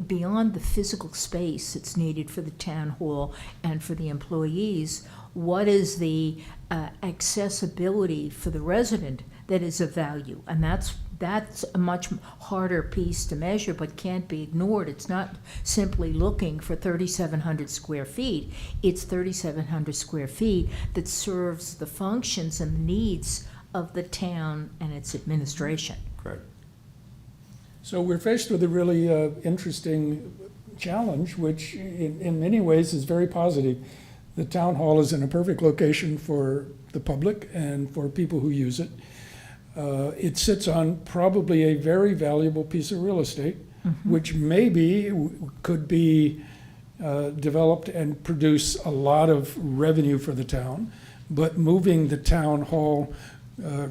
beyond the physical space that's needed for the town hall and for the employees, what is the accessibility for the resident that is of value? And that's a much harder piece to measure, but can't be ignored. It's not simply looking for 3,700 square feet. It's 3,700 square feet that serves the functions and the needs of the town and its administration. Correct. So we're faced with a really interesting challenge, which in many ways is very positive. The town hall is in a perfect location for the public and for people who use it. It sits on probably a very valuable piece of real estate, which maybe could be developed and produce a lot of revenue for the town. But moving the town hall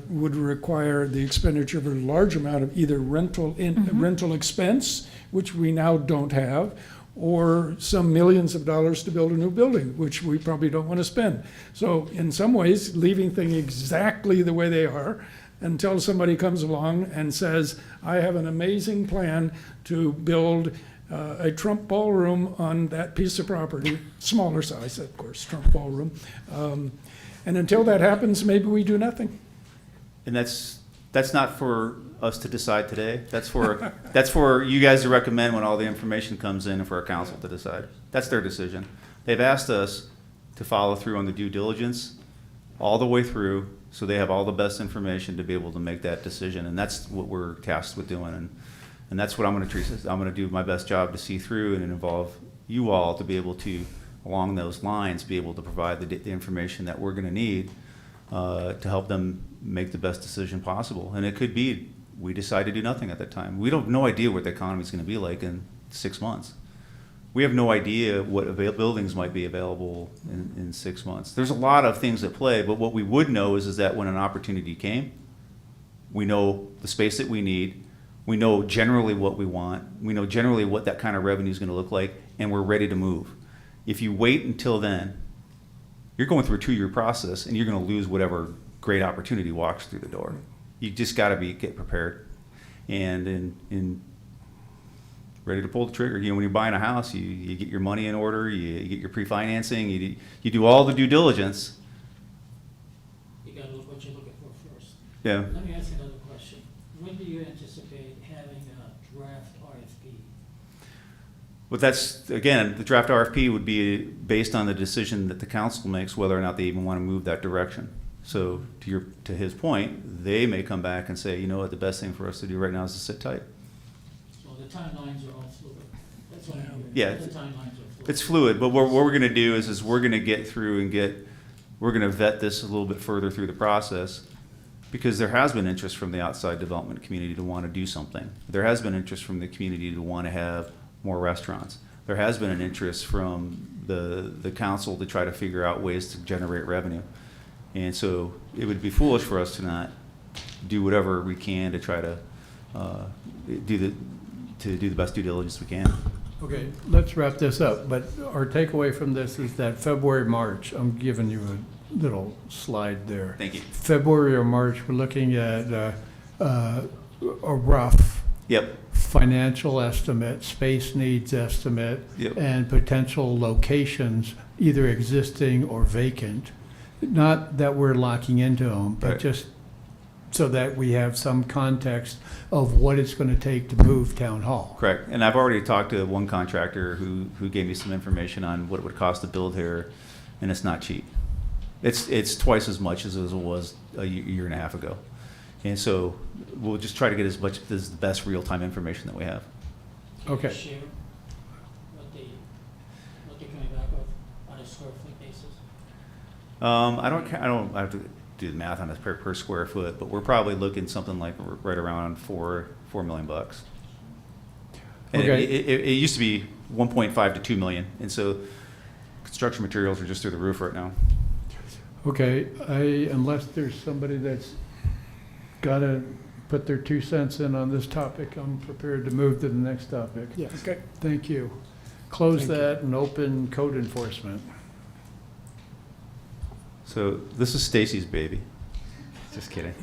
would require the expenditure of a large amount of either rental expense, which we now don't have, or some millions of dollars to build a new building, which we probably don't want to spend. So in some ways, leaving things exactly the way they are until somebody comes along and says, I have an amazing plan to build a Trump ballroom on that piece of property, smaller size, of course, Trump ballroom. And until that happens, maybe we do nothing. And that's not for us to decide today. That's for you guys to recommend when all the information comes in and for our council to decide. That's their decision. They've asked us to follow through on the due diligence all the way through, so they have all the best information to be able to make that decision. And that's what we're tasked with doing. And that's what I'm going to treat. I'm going to do my best job to see through and involve you all to be able to, along those lines, be able to provide the information that we're going to need to help them make the best decision possible. And it could be we decide to do nothing at that time. We don't have no idea what the economy is going to be like in 6 months. We have no idea what buildings might be available in 6 months. There's a lot of things at play, but what we would know is that when an opportunity came, we know the space that we need, we know generally what we want, we know generally what that kind of revenue is going to look like, and we're ready to move. If you wait until then, you're going through a 2-year process, and you're going to lose whatever great opportunity walks through the door. You just got to get prepared and in ready to pull the trigger. You know, when you're buying a house, you get your money in order, you get your pre-financing, you do all the due diligence. You gotta look what you're looking for first. Yeah. Let me ask you another question. When do you anticipate having a draft RFP? But that's, again, the draft RFP would be based on the decision that the council makes, whether or not they even want to move that direction. So to his point, they may come back and say, you know what, the best thing for us to do right now is to sit tight. So the timelines are all fluid. That's what I'm hearing. Yeah. The timelines are fluid. It's fluid, but what we're going to do is we're going to get through and we're going to vet this a little bit further through the process, because there has been interest from the outside development community to want to do something. There has been interest from the community to want to have more restaurants. There has been an interest from the council to try to figure out ways to generate revenue. And so it would be foolish for us to not do whatever we can to try to do the best due diligence we can. Okay, let's wrap this up, but our takeaway from this is that February, March, I'm giving you a little slide there. Thank you. February or March, we're looking at a rough Yep. financial estimate, space needs estimate, Yep. and potential locations, either existing or vacant. Not that we're locking into them, but Right. just so that we have some context of what it's going to take to move town hall. Correct. And I've already talked to one contractor who gave me some information on what it would cost to build here, and it's not cheap. It's twice as much as it was a year and a half ago. And so we'll just try to get as much as the best real-time information that we have. Can you Okay. share what they're coming back with on a square foot basis? I don't have to do the math on this per square foot, but we're probably looking something like right around $4 million. And Okay. it used to be 1.5 to 2 million, and so construction materials are just through the roof right now. Okay, unless there's somebody that's got to put their 2 cents in on this topic, I'm prepared to move to the next topic. Yes. Okay. Thank you. Close Thank you. that and open code enforcement. So this is Stacy's baby. Just kidding.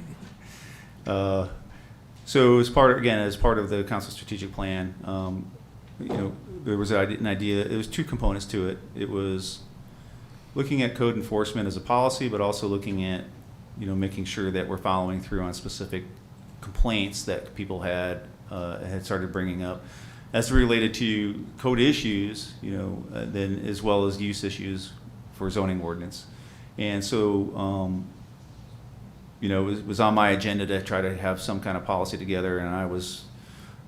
So as part of the council strategic plan, there was an idea. There was 2 components to it. It was looking at code enforcement as a policy, but also looking at, making sure that we're following through on specific complaints that people had started bringing up as related to code issues, then as well as use issues for zoning ordinance. And so, it was on my agenda to try to have some kind of policy together, and I was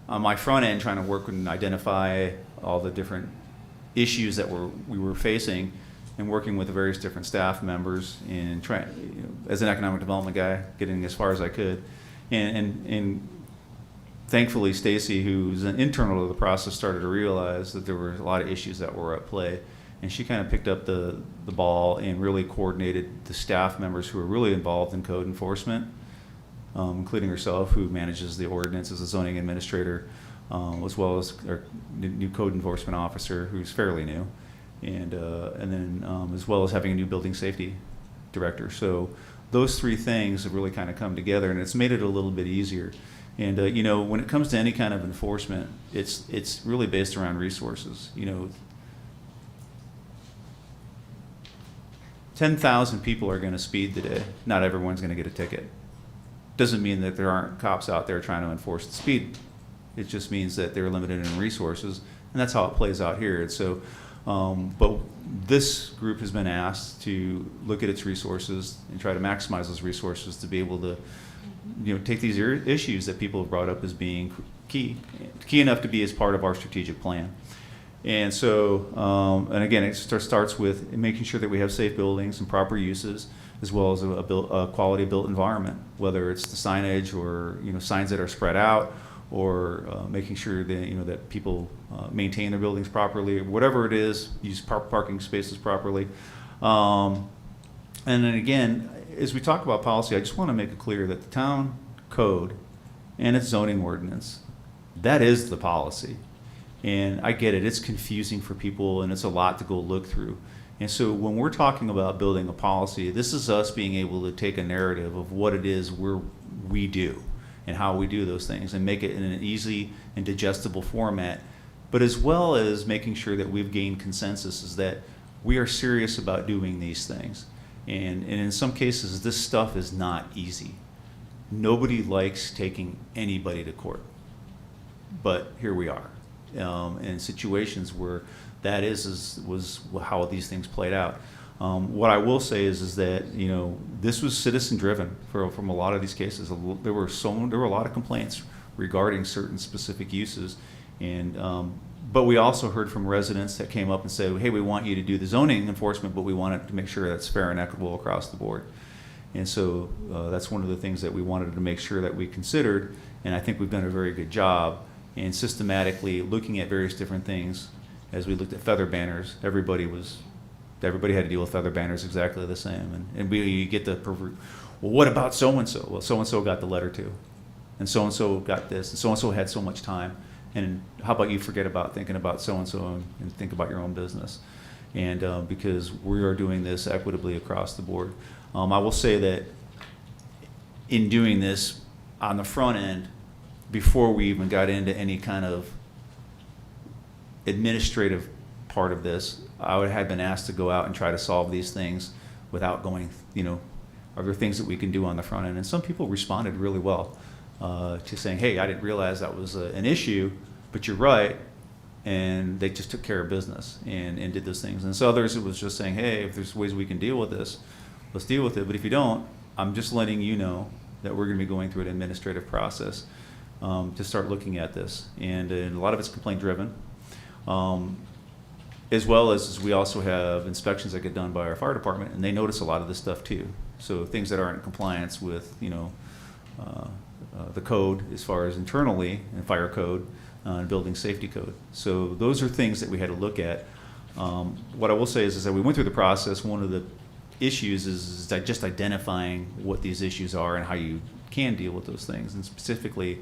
on my front end trying to work and identify all the different issues that we were facing, and working with the various different staff members and trying, as an economic development guy, getting as far as I could, and thankfully Stacy, who's an internal to the process, started to realize that there were a lot of issues that were at play. And she kind of picked up the ball and really coordinated the staff members who are really involved in code enforcement, including herself, who manages the ordinance as a zoning administrator, as well as our new code enforcement officer, who's fairly new, and then as well as having a new building safety director. So those 3 things have really kind of come together, and it's made it a little bit easier. And when it comes to any kind of enforcement, it's really based around resources. 10,000 people are going to speed today. Not everyone's going to get a ticket. Doesn't mean that there aren't cops out there trying to enforce the speed. It just means that they're limited in resources, and that's how it plays out here. And so, but this group has been asked to look at its resources and try to maximize those resources to be able to, take these issues that people have brought up as being key enough to be as part of our strategic plan. And so, and again, it starts with making sure that we have safe buildings and proper uses, as well as a quality built environment, whether it's the signage or, you know, signs that are spread out, or making sure that, you know, that people maintain their buildings properly, whatever it is, use parking spaces properly. And then again, as we talk about policy, I just want to make it clear that the town code and its zoning ordinance, that is the policy. And I get it, it's confusing for people and it's a lot to go look through. And so when we're talking about building a policy, this is us being able to take a narrative of what it is we do and how we do those things and make it in an easy and digestible format, but as well as making sure that we've gained consensus is that we are serious about doing these things. And in some cases, this stuff is not easy. Nobody likes taking anybody to court, but here we are. In situations where that was how these things played out. What I will say is that, you know, this was citizen driven from a lot of these cases. There were a lot of complaints regarding certain specific uses, and but we also heard from residents that came up and said, hey, we want you to do the zoning enforcement, but we want it to make sure that's fair and equitable across the board. And so that's one of the things that we wanted to make sure that we considered, and I think we've done a very good job in systematically looking at various different things. As we looked at feather banners, everybody had to deal with feather banners exactly the same. And you get the, well, what about so-and-so? Well, so-and-so got the letter too. And so-and-so got this, and so-and-so had so much time. And how about you forget about thinking about so-and-so and think about your own business? And because we are doing this equitably across the board. I will say that in doing this on the front end, before we even got into any kind of administrative part of this, I would have been asked to go out and try to solve these things without going, you know, are there things that we can do on the front end? And some people responded really well to saying, hey, I didn't realize that was an issue, but you're right. And they just took care of business and did those things. And so others, it was just saying, hey, if there's ways we can deal with this, let's deal with it. But if you don't, I'm just letting you know that we're going to be going through an administrative process to start looking at this. And a lot of it's complaint driven. As well as we also have inspections that get done by our fire department, and they notice a lot of this stuff too. So things that aren't in compliance with, you know, the code as far as internally, and fire code, and building safety code. So those are things that we had to look at. What I will say is that we went through the process. One of the issues is just identifying what these issues are and how you can deal with those things, and specifically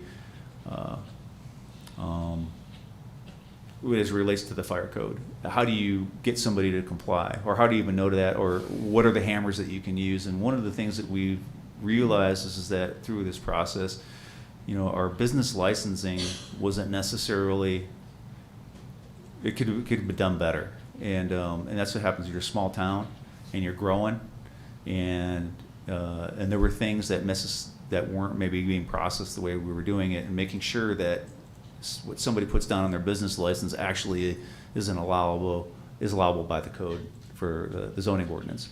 as it relates to the fire code. How do you get somebody to comply, or how do you even know that, or what are the hammers that you can use? And one of the things that we've realized is that through this process, you know, our business licensing wasn't necessarily, it could have been done better. And that's what happens. You're a small town and you're growing, and there were things that weren't maybe being processed the way we were doing it, and making sure that what somebody puts down on their business license actually is allowable by the code for the zoning ordinance.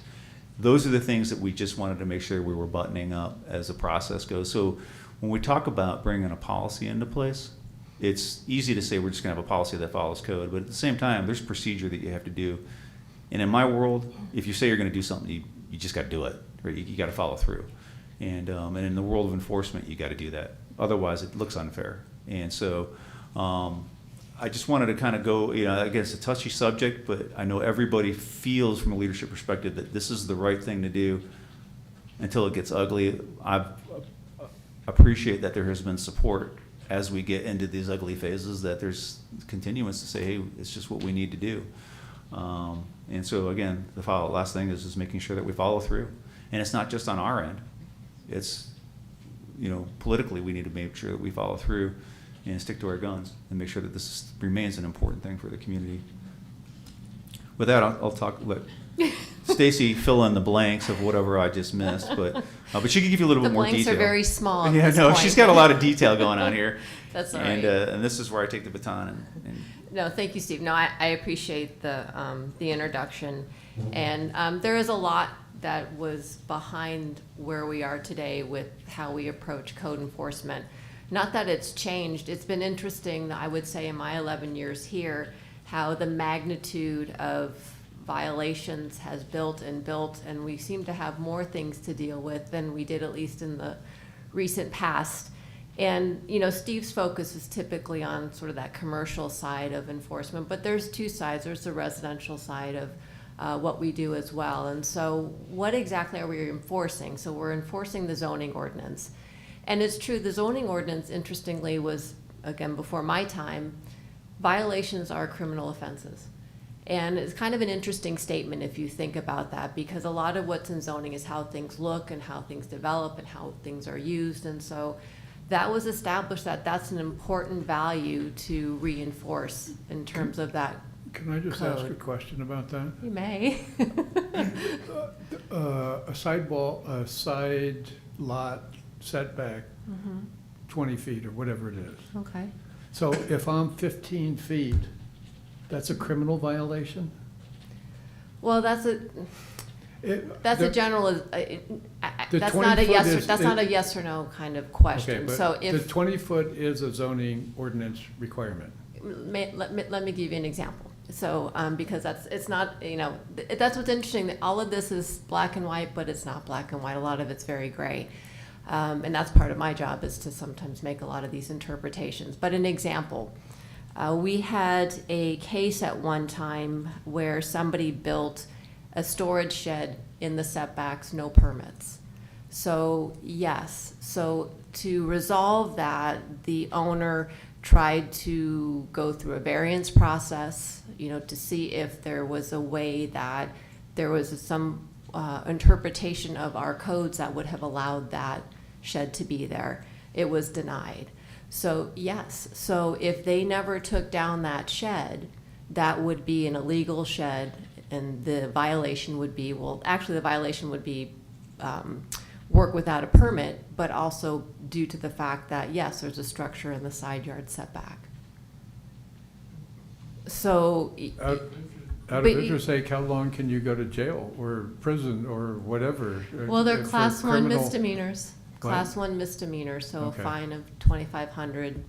Those are the things that we just wanted to make sure we were buttoning up as the process goes. So when we talk about bringing a policy into place, it's easy to say we're just going to have a policy that follows code, but at the same time, there's procedure that you have to do. And in my world, if you say you're going to do something, you just got to do it, right? You got to follow through. And in the world of enforcement, you got to do that. Otherwise, it looks unfair. And so I just wanted to kind of go, you know, again, it's a touchy subject, but I know everybody feels from a leadership perspective that this is the right thing to do until it gets ugly. I appreciate that there has been support as we get into these ugly phases, that there's continuance to say, hey, it's just what we need to do. And so again, the last thing is making sure that we follow through. And it's not just on our end. It's, you know, politically we need to make sure that we follow through and stick to our guns and make sure that this remains an important thing for the community. With that, let Stacy fill in the blanks of whatever I just missed, but she could give you a little bit more detail. The blanks are very small at Yeah, this no, point. she's got a lot of detail going on here. That's all right. And this is where I take the baton. No, thank you, Steve. No, I appreciate the introduction. And there is a lot that was behind where we are today with how we approach code enforcement. Not that it's changed. It's been interesting, I would say, in my 11 years here, how the magnitude of violations has built, and we seem to have more things to deal with than we did, at least in the recent past. And, you know, Steve's focus is typically on sort of that commercial side of enforcement, but there's two sides. There's the residential side of what we do as well. And so what exactly are we enforcing? So we're enforcing the zoning ordinance. And it's true, the zoning ordinance, interestingly, was, again, before my time, violations are criminal offenses. And it's kind of an interesting statement if you think about that, because a lot of what's in zoning is how things look and how things develop and how things are used. And so that was established that that's an important value to reinforce in terms of that. Can I just ask a Code. question about that? You may. A side lot setback, 20 feet or whatever it is. Okay. So if I'm 15 feet, that's a criminal violation? Well, that's a The general. the That's 20 not a foot yes. is- That's not a yes or no kind of question. Okay, but So the if 20-foot is a zoning ordinance requirement. let me give you an example. So because it's not, you know, that's what's interesting, that all of this is black and white, but it's not black and white. A lot of it's very gray. And that's part of my job, is to sometimes make a lot of these interpretations. But an example, we had a case at one time where somebody built a storage shed in the setbacks, no permits. So yes, so to resolve that, the owner tried to go through a variance process, you know, to see if there was a way that there was some interpretation of our codes that would have allowed that shed to be there. It was denied. So yes, so if they never took down that shed, that would be an illegal shed, and the violation would be, well, actually the violation would be work without a permit, but also due to the fact that, yes, there's a structure in the side yard setback. So, Out of But you- interest sake, how long can you go to jail or prison or whatever? well, they're for class one criminal- misdemeanors. What? Class one misdemeanors, so a Okay. fine of 2,500.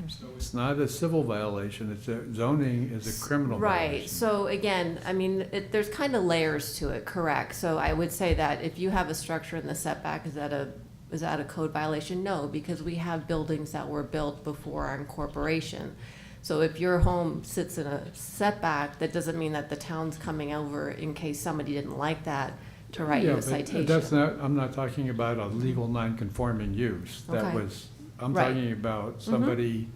So it's not a civil violation, it's zoning is a criminal violation. Right, so again, I mean, there's kind of layers to it, correct? So I would say that if you have a structure in the setback, is that a code violation? No, because we have buildings that were built before our incorporation. So if your home sits in a setback, that doesn't mean that the town's coming over in case somebody didn't like that to write you Yeah, a but citation. that's not, I'm not talking about a legal non-conforming use. That Okay. was, I'm Right. talking about somebody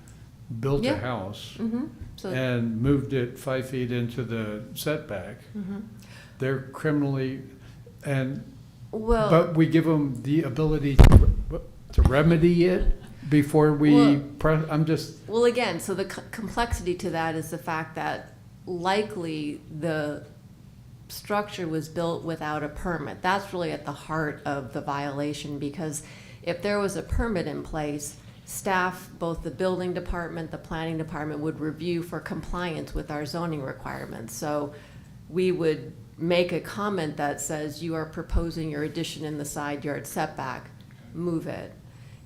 built a Yeah. house Mm-hmm, so, and moved it 5 feet into the setback. mhm. They're criminally, and, Well, but we give them the ability to remedy it before we, Well- I'm just, well, again, so the complexity to that is the fact that likely the structure was built without a permit. That's really at the heart of the violation, because if there was a permit in place, staff, both the building department, the planning department, would review for compliance with our zoning requirements. So we would make a comment that says, you are proposing your addition in the side yard setback, move it.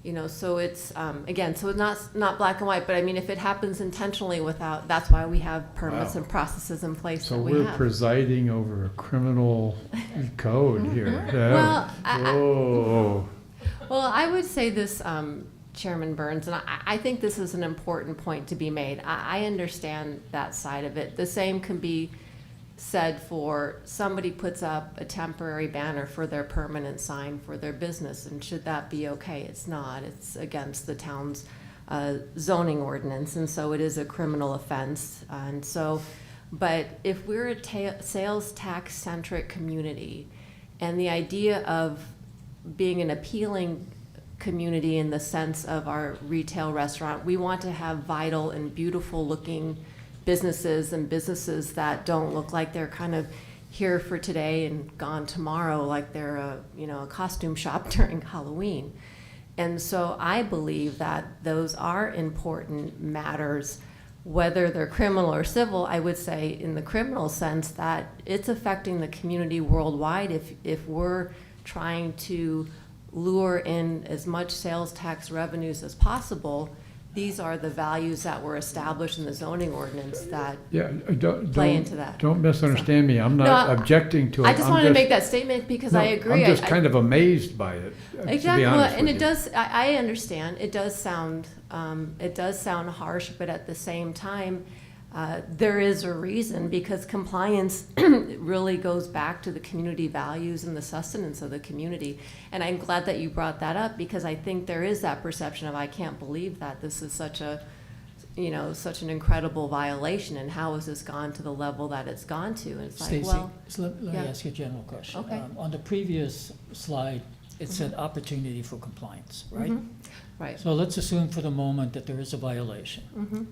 You know, so it's, again, so it's not black and white, but I mean, if it happens intentionally without, that's why we have permits Wow. and processes in place so that we we're have. presiding over a criminal code here. Well, Whoa. Well, I would say this, Chairman Burns, and I think this is an important point to be made. I understand that side of it. The same can be said for somebody puts up a temporary banner for their permanent sign for their business, and should that be okay? It's not. It's against the town's zoning ordinance, and so it is a criminal offense. And so, but if we're a sales tax centric community, and the idea of being an appealing community in the sense of our retail restaurant, we want to have vital and beautiful looking businesses, and businesses that don't look like they're kind of here for today and gone tomorrow, like they're a costume shop during Halloween. And so I believe that those are important matters, whether they're criminal or civil. I would say in the criminal sense that it's affecting the community worldwide. If we're trying to lure in as much sales tax revenues as possible, these are the values that were established in the zoning ordinance that Yeah, play into that. don't misunderstand me. I'm No, not objecting to it. I just I'm wanted to make that statement because no, I agree. I'm just I- kind of amazed by it, to Exactly, be well, honest and with it you. does, I understand, it does sound harsh, but at the same time, there is a reason, because compliance really goes back to the community values and the sustenance of the community. And I'm glad that you brought that up, because I think there is that perception of, I can't believe that this is such a, such an incredible violation, and how has this gone to the level that it's gone to? And it's like, Stacy, well, so let me yeah. ask you a general question. Okay. On the previous slide, it said opportunity for compliance, right? mhm, right. So let's assume for the moment that there is a violation. Mhm.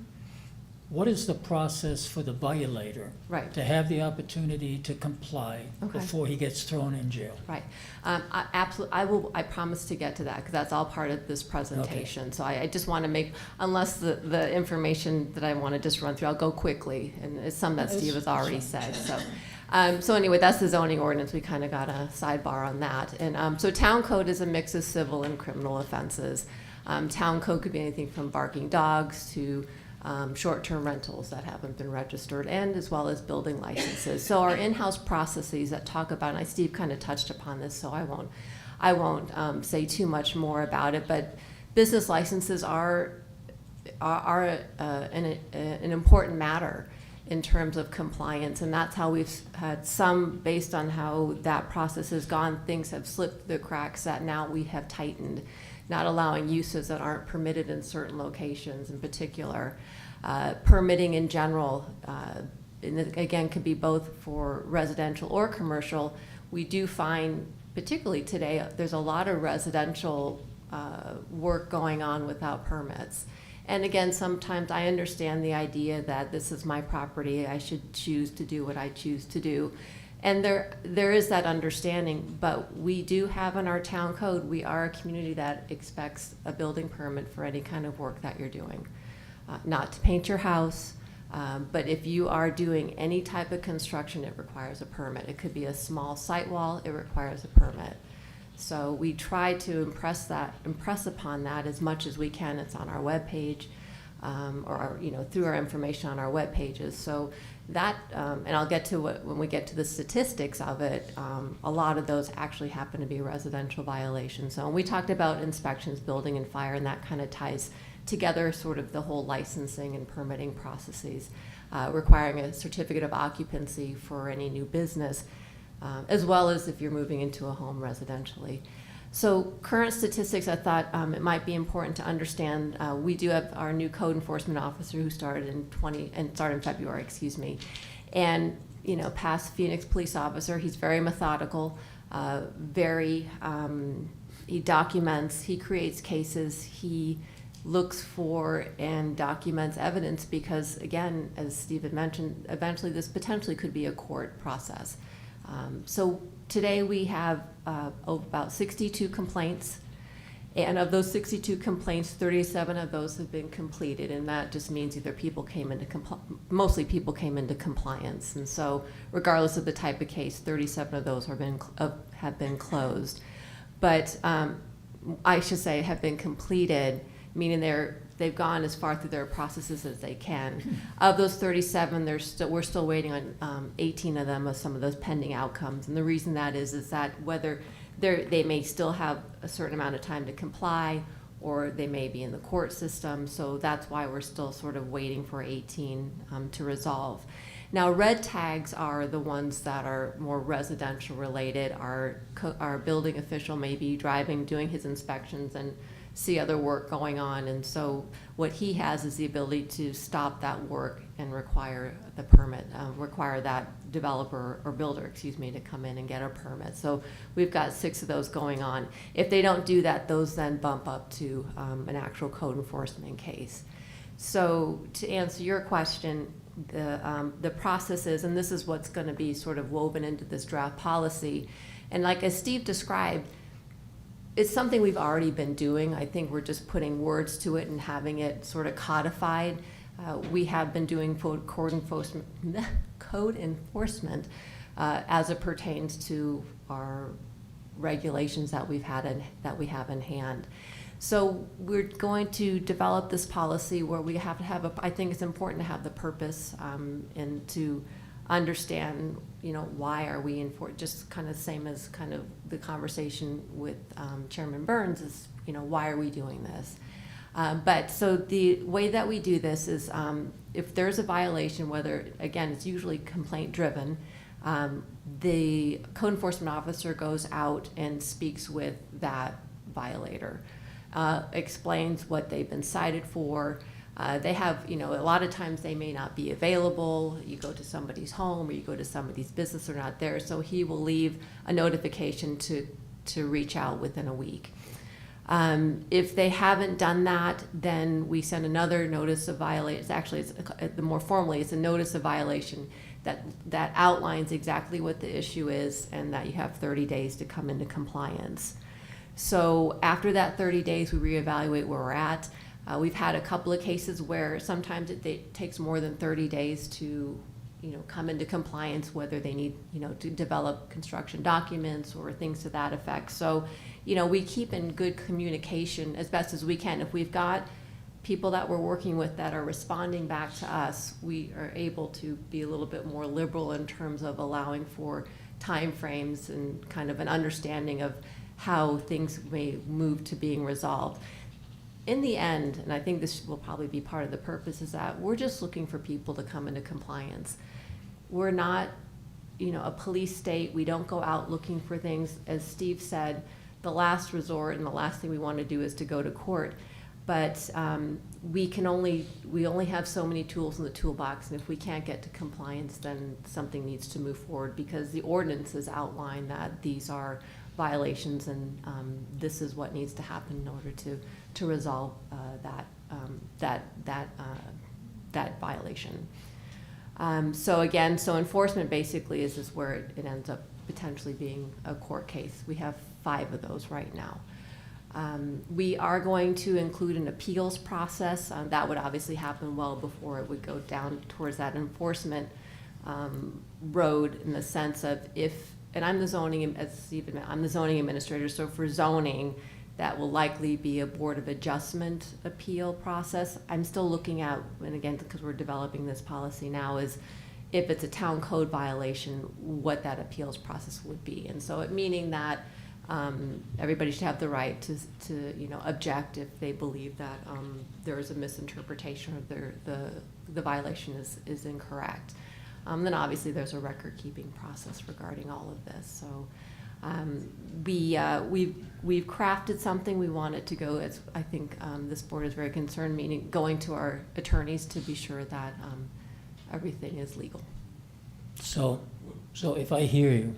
What is the process for the violator Right. to have the opportunity to comply Okay. before he gets thrown in jail? Right. I promise to get to that, because that's all part of this presentation. So I just want to make, unless the information that I want to just run through, I'll go quickly, and it's some that Steve has already said, so. So anyway, that's the zoning ordinance. We kind of got a sidebar on that. And so town code is a mix of civil and criminal offenses. Town code could be anything from barking dogs to short-term rentals that haven't been registered, and as well as building licenses. So our in-house processes that talk about, and Steve kind of touched upon this, so I won't say too much more about it, but business licenses are an important matter in terms of compliance, and that's how we've had some, based on how that process has gone, things have slipped through the cracks that now we have tightened, not allowing uses that aren't permitted in certain locations in particular. Permitting in general, and it, again, could be both for residential or commercial. We do find, particularly today, there's a lot of residential work going on without permits. And again, sometimes I understand the idea that this is my property, I should choose to do what I choose to do. And there is that understanding, but we do have in our town code, we are a community that expects a building permit for any kind of work that you're doing. Not to paint your house, but if you are doing any type of construction, it requires a permit. It could be a small site wall, it requires a permit. So we try to impress upon that as much as we can. It's on our webpage, or through our information on our web pages. So that, and I'll get to when we get to the statistics of it, a lot of those actually happen to be residential violations. So we talked about inspections, building and fire, and that kind of ties together sort of the whole licensing and permitting processes, requiring a certificate of occupancy for any new business, as well as if you're moving into a home residentially. So current statistics, I thought it might be important to understand. We do have our new code enforcement officer who started in February, excuse me. And, past Phoenix police officer, he's very methodical, he documents, he creates cases, he looks for and documents evidence, because again, as Steve had mentioned, eventually this potentially could be a court process. So today we have about 62 complaints, and of those 62 complaints, 37 of those have been completed, and that just means either mostly people came into compliance. And so regardless of the type of case, 37 of those have been closed. But I should say have been completed, meaning they've gone as far through their processes as they can. Of those 37, we're still waiting on 18 of them, of some of those pending outcomes. And the reason that is that whether they may still have a certain amount of time to comply, or they may be in the court system. So that's why we're still sort of waiting for 18 to resolve. Now, red tags are the ones that are more residential related. Our building official may be driving, doing his inspections, and see other work going on, and so what he has is the ability to stop that work and require the permit, require that developer or builder, to come in and get a permit. So we've got 6 of those going on. If they don't do that, those then bump up to an actual code enforcement case. So to answer your question, the process is, and this is what's going to be sort of woven into this draft policy, and like as Steve described, it's something we've already been doing. I think we're just putting words to it and having it sort of codified. We have been doing code enforcement as it pertains to our regulations that we have in hand. So we're going to develop this policy where we have to have I think it's important to have the purpose, and to understand, why are we just kind of same as kind of the conversation with Chairman Burns is, why are we doing this? But so the way that we do this is, if there's a violation, whether, again, it's usually complaint driven, the code enforcement officer goes out and speaks with that violator, explains what they've been cited for. They have, a lot of times they may not be available. You go to somebody's home or you go to somebody's business, they're not there. So he will leave a notification to reach out within a week. If they haven't done that, then we send another notice of violation. Actually, more formally, it's a notice of violation that outlines exactly what the issue is and that you have 30 days to come into compliance. So after that 30 days, we reevaluate where we're at. We've had a couple of cases where sometimes it takes more than 30 days to, come into compliance, whether they need, to develop construction documents or things to that effect. So, we keep in good communication as best as we can. If we've got people that we're working with that are responding back to us, we are able to be a little bit more liberal in terms of allowing for timeframes and kind of an understanding of how things may move to being resolved. In the end, and I think this will probably be part of the purpose, is that we're just looking for people to come into compliance. We're not, a police state. We don't go out looking for things. As Steve said, the last resort and the last thing we want to do is to go to court. But we only have so many tools in the toolbox, and if we can't get to compliance, then something needs to move forward, because the ordinances outline that these are violations, and this is what needs to happen in order to resolve that violation. So enforcement basically is where it ends up potentially being a court case. We have 5 of those right now. We are going to include an appeals process. That would obviously happen well before it would go down towards that enforcement road, in the sense of and I'm the zoning, as Steve admitted, I'm the zoning administrator, so for zoning, that will likely be a Board of Adjustment appeal process. I'm still looking at, and again, because we're developing this policy now, is if it's a town code violation, what that appeals process would be. And so meaning that everybody should have the right to object if they believe that there is a misinterpretation or the violation is incorrect. Then obviously there's a record-keeping process regarding all of this. So we've crafted something. We want it to go, as I think this board is very concerned, meaning going to our attorneys to be sure that everything is legal. So if I hear you,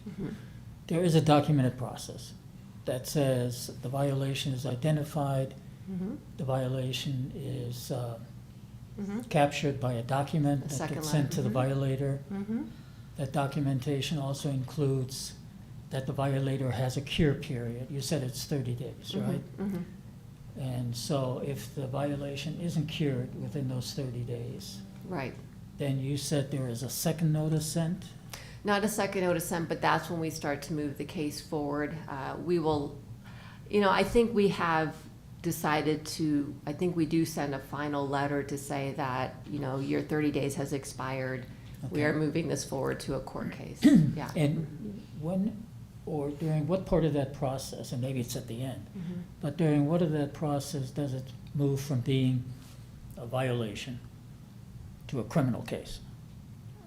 Mm-hmm. there is a documented process that says the violation is identified, Mm-hmm. the violation is Mm-hmm. captured by a document A that second gets sent to the letter. violator. Mm-hmm. That documentation also includes that the violator has a cure period. You said it's 30 days, right? Mm-hmm. And so if the violation isn't cured within those 30 days, Right. then you said there is a second notice sent? Not a second notice sent, but that's when we start to move the case forward. We will, I think we have decided I think we do send a final letter to say that, your 30 days has expired. We Okay. are moving this forward to a court case. Yeah. And when, or during what part of that process, and maybe it's at the end, Mhm. but during what of that process does it move from being a violation to a criminal case?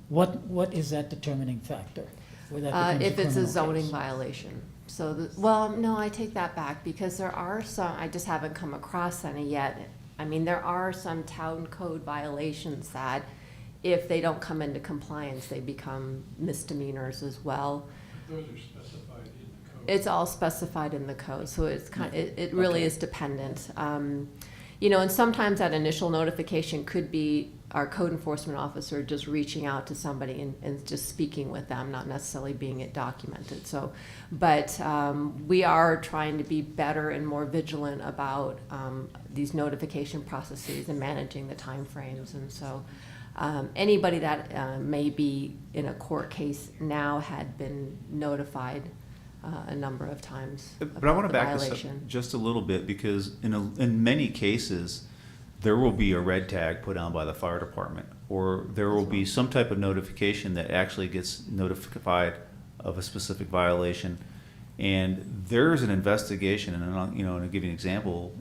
What is that determining factor? Where that becomes If it's a criminal zoning case? violation. So, no, I take that back, because there are some, I just haven't come across any yet. I mean, there are some town code violations that if they don't come into compliance, they become misdemeanors as well. Those are specified in the code. It's all specified in the code, so it's it really Okay. is dependent. And sometimes that initial notification could be our code enforcement officer just reaching out to somebody and just speaking with them, not necessarily being it documented. So, but we are trying to be better and more vigilant about these notification processes and managing the timeframes. And so anybody that may be in a court case now had been notified a number of times. But I want to about the back this up violation. just a little bit, because in many cases, there will be a red tag put on by the fire department, or there will be some type of notification that actually gets notified of a specific violation, and there's an investigation. And and I'll give you an example.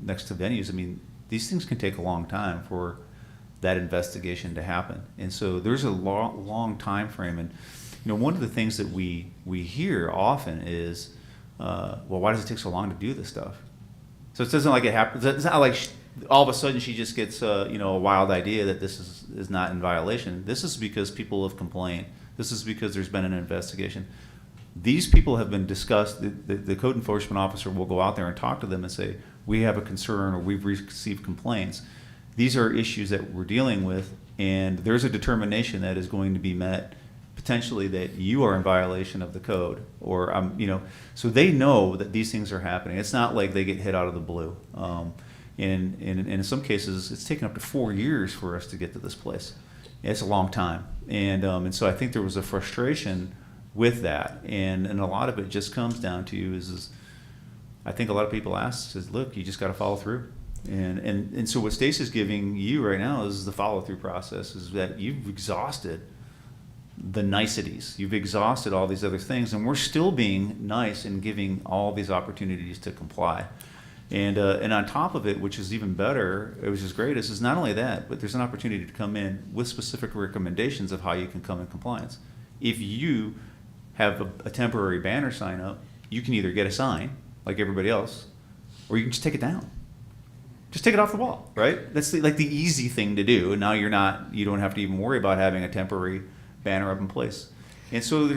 Next to venues, I mean, these things can take a long time for that investigation to happen, and so there's a long time frame. And one of the things that we hear often is, well, why does it take so long to do this stuff? So it doesn't like it happens. It's not like all of a sudden she just gets a wild idea that this is not in violation. This is because people have complained. This is because there's been an investigation. These people have been discussed. The code enforcement officer will go out there and talk to them and say, we have a concern, or we've received complaints. These are issues that we're dealing with, and there's a determination that is going to be met, potentially that you are in violation of the code, or so they know that these things are happening. It's not like they get hit out of the blue. And in some cases, it's taken up to 4 years for us to get to this place. It's a long time, and so I think there was a frustration with that, and a lot of it just comes down to is I think a lot of people ask, says, look, you just got to follow through. And so what Stacy's giving you right now is the follow through process, is that you've exhausted the niceties. You've exhausted all these other things, and we're still being nice and giving all these opportunities to comply. And on top of it, which is even better, which is great, is not only that, but there's an opportunity to come in with specific recommendations of how you can come in compliance. If you have a temporary banner sign up, you can either get a sign like everybody else, or you can just take it down. Just take it off the wall, right? That's the easy thing to do. And now you don't have to even worry about having a temporary banner up in place. And so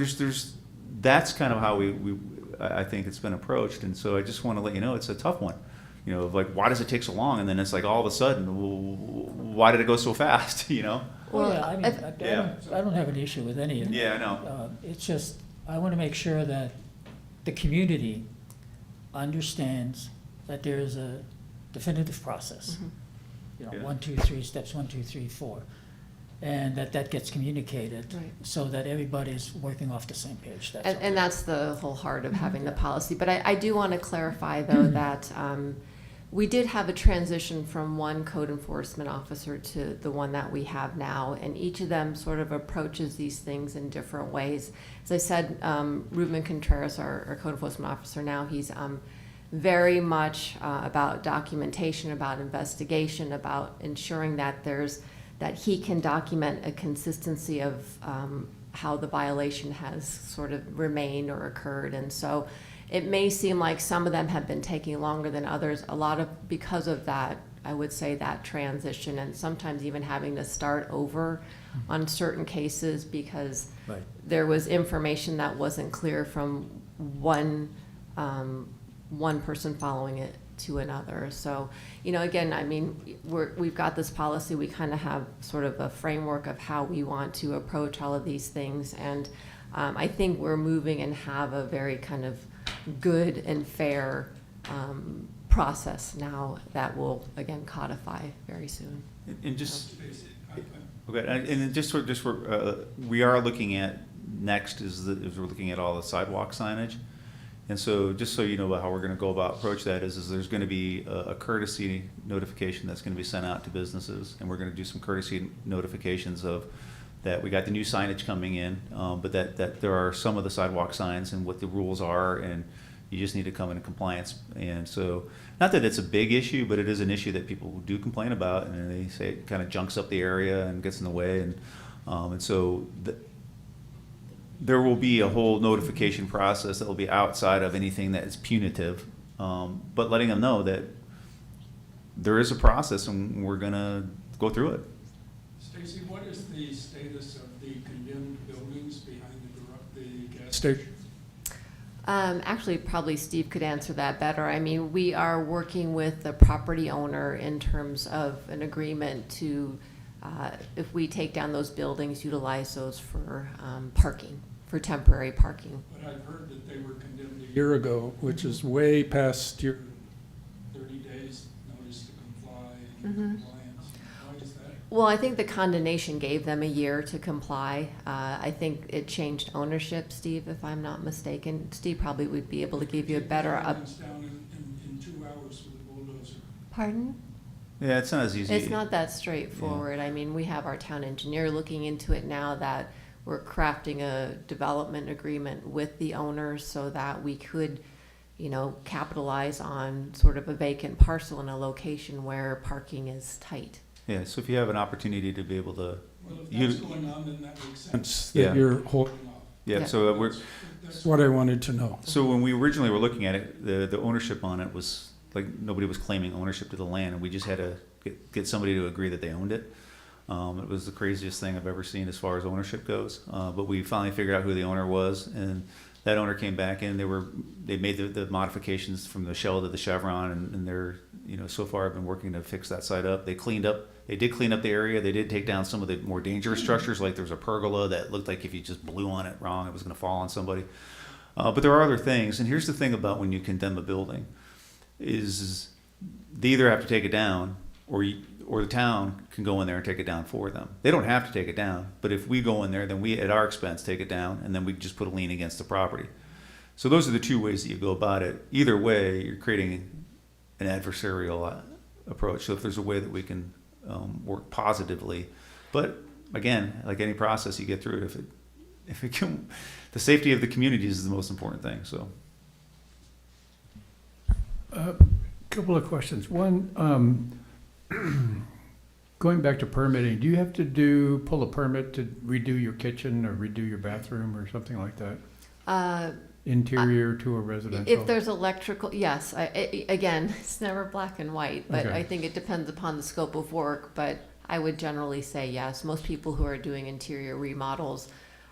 that's kind of how I think it's been approached. And so I just want to let you know it's a tough one. Why does it take so long? And then it's like all of a sudden, why did it go so fast? Well, yeah, I mean, I don't have an issue with any of it. Yeah, I know. It's just, I want to make sure that the community understands that there is a definitive process. Mhm. Yeah. 1, 2, 3, steps 1, 2, 3, 4. And that gets communicated Right. so that everybody's working off the same page. That's all. And that's the whole heart of having the policy. But I do want to clarify, though, that we did have a transition from one code enforcement officer to the one that we have now, and each of them sort of approaches these things in different ways. As I said, Ruben Contreras, our code enforcement officer now, he's very much about documentation, about investigation, about ensuring that that he can document a consistency of how the violation has sort of remained or occurred. And so it may seem like some of them have been taking longer than others, because of that, I would say, that transition, and sometimes even having to start over on certain cases because Right. there was information that wasn't clear from one person following it to another. So, again, I mean, we've got this policy. We kind of have sort of a framework of how we want to approach all of these things. And I think we're moving and have a very kind of good and fair process now that will, again, codify very soon. And just, okay, and we are looking at next is we're looking at all the sidewalk signage. And so just so you know about how we're going to go about approach that is there's going to be a courtesy notification that's going to be sent out to businesses, and we're going to do some courtesy notifications of that we got the new signage coming in, but that there are some of the sidewalk signs and what the rules are, and you just need to come into compliance. And so not that it's a big issue, but it is an issue that people do complain about, and they say it kind of junks up the area and gets in the way, and so there will be a whole notification process that will be outside of anything that is punitive, but letting them know that there is a process and we're going to go through it. Stacy, what is the status of the condemned buildings behind the gas station? Actually, probably Steve could answer that better. I mean, we are working with the property owner in terms of an agreement to, if we take down those buildings, utilize those for parking. For temporary parking. But I've heard that they were condemned A year ago, which is way past your, 30 days notice to comply and Mhm. compliance. Why is that? Well, I think the condemnation gave them a year to comply. I think it changed ownership, Steve, if I'm not mistaken. Steve probably would be able to give you a better Down in 2 hours with a bulldozer. Pardon? Yeah, it's not as easy. It's not that straightforward. I mean, we have our town engineer looking into it now that we're crafting a development agreement with the owners so that we could, you know, capitalize on sort of a vacant parcel in a location where parking is tight. Yeah, so if you have an opportunity to be able to, Well, if You- that's going on, then that makes sense, Yeah. that you're holding off. Yeah. so we're, That's what I wanted to know. so when we originally were looking at it, the ownership on it was, like, nobody was claiming ownership to the land, and we just had to get somebody to agree that they owned it. It was the craziest thing I've ever seen as far as ownership goes. But we finally figured out who the owner was, and that owner came back in. They made the modifications from the shell to the chevron, and they're, you know, so far have been working to fix that site up. They did clean up the area. They did take down some of the more dangerous structures, like there was a pergola that looked like if you just blew on it wrong, it was going to fall on somebody. But there are other things, and here's the thing about when you condemn a building, is they either have to take it down, or the town can go in there and take it down for them. They don't have to take it down, but if we go in there, then we, at our expense, take it down, and then we just put a lien against the property. So those are the two ways that you go about it. Either way, you're creating an adversarial approach. So if there's a way that we can work positively, but again, like any process, you get through it. If it can, the safety of the communities is the most important thing. So. Couple of questions. One, going back to permitting, do you have to pull a permit to redo your kitchen or redo your bathroom or something like that? Interior to a residential? If there's electrical, yes. Again, it's never black and white, but Okay. I think it depends upon the scope of work. But I would generally say yes. Most people who are doing interior remodels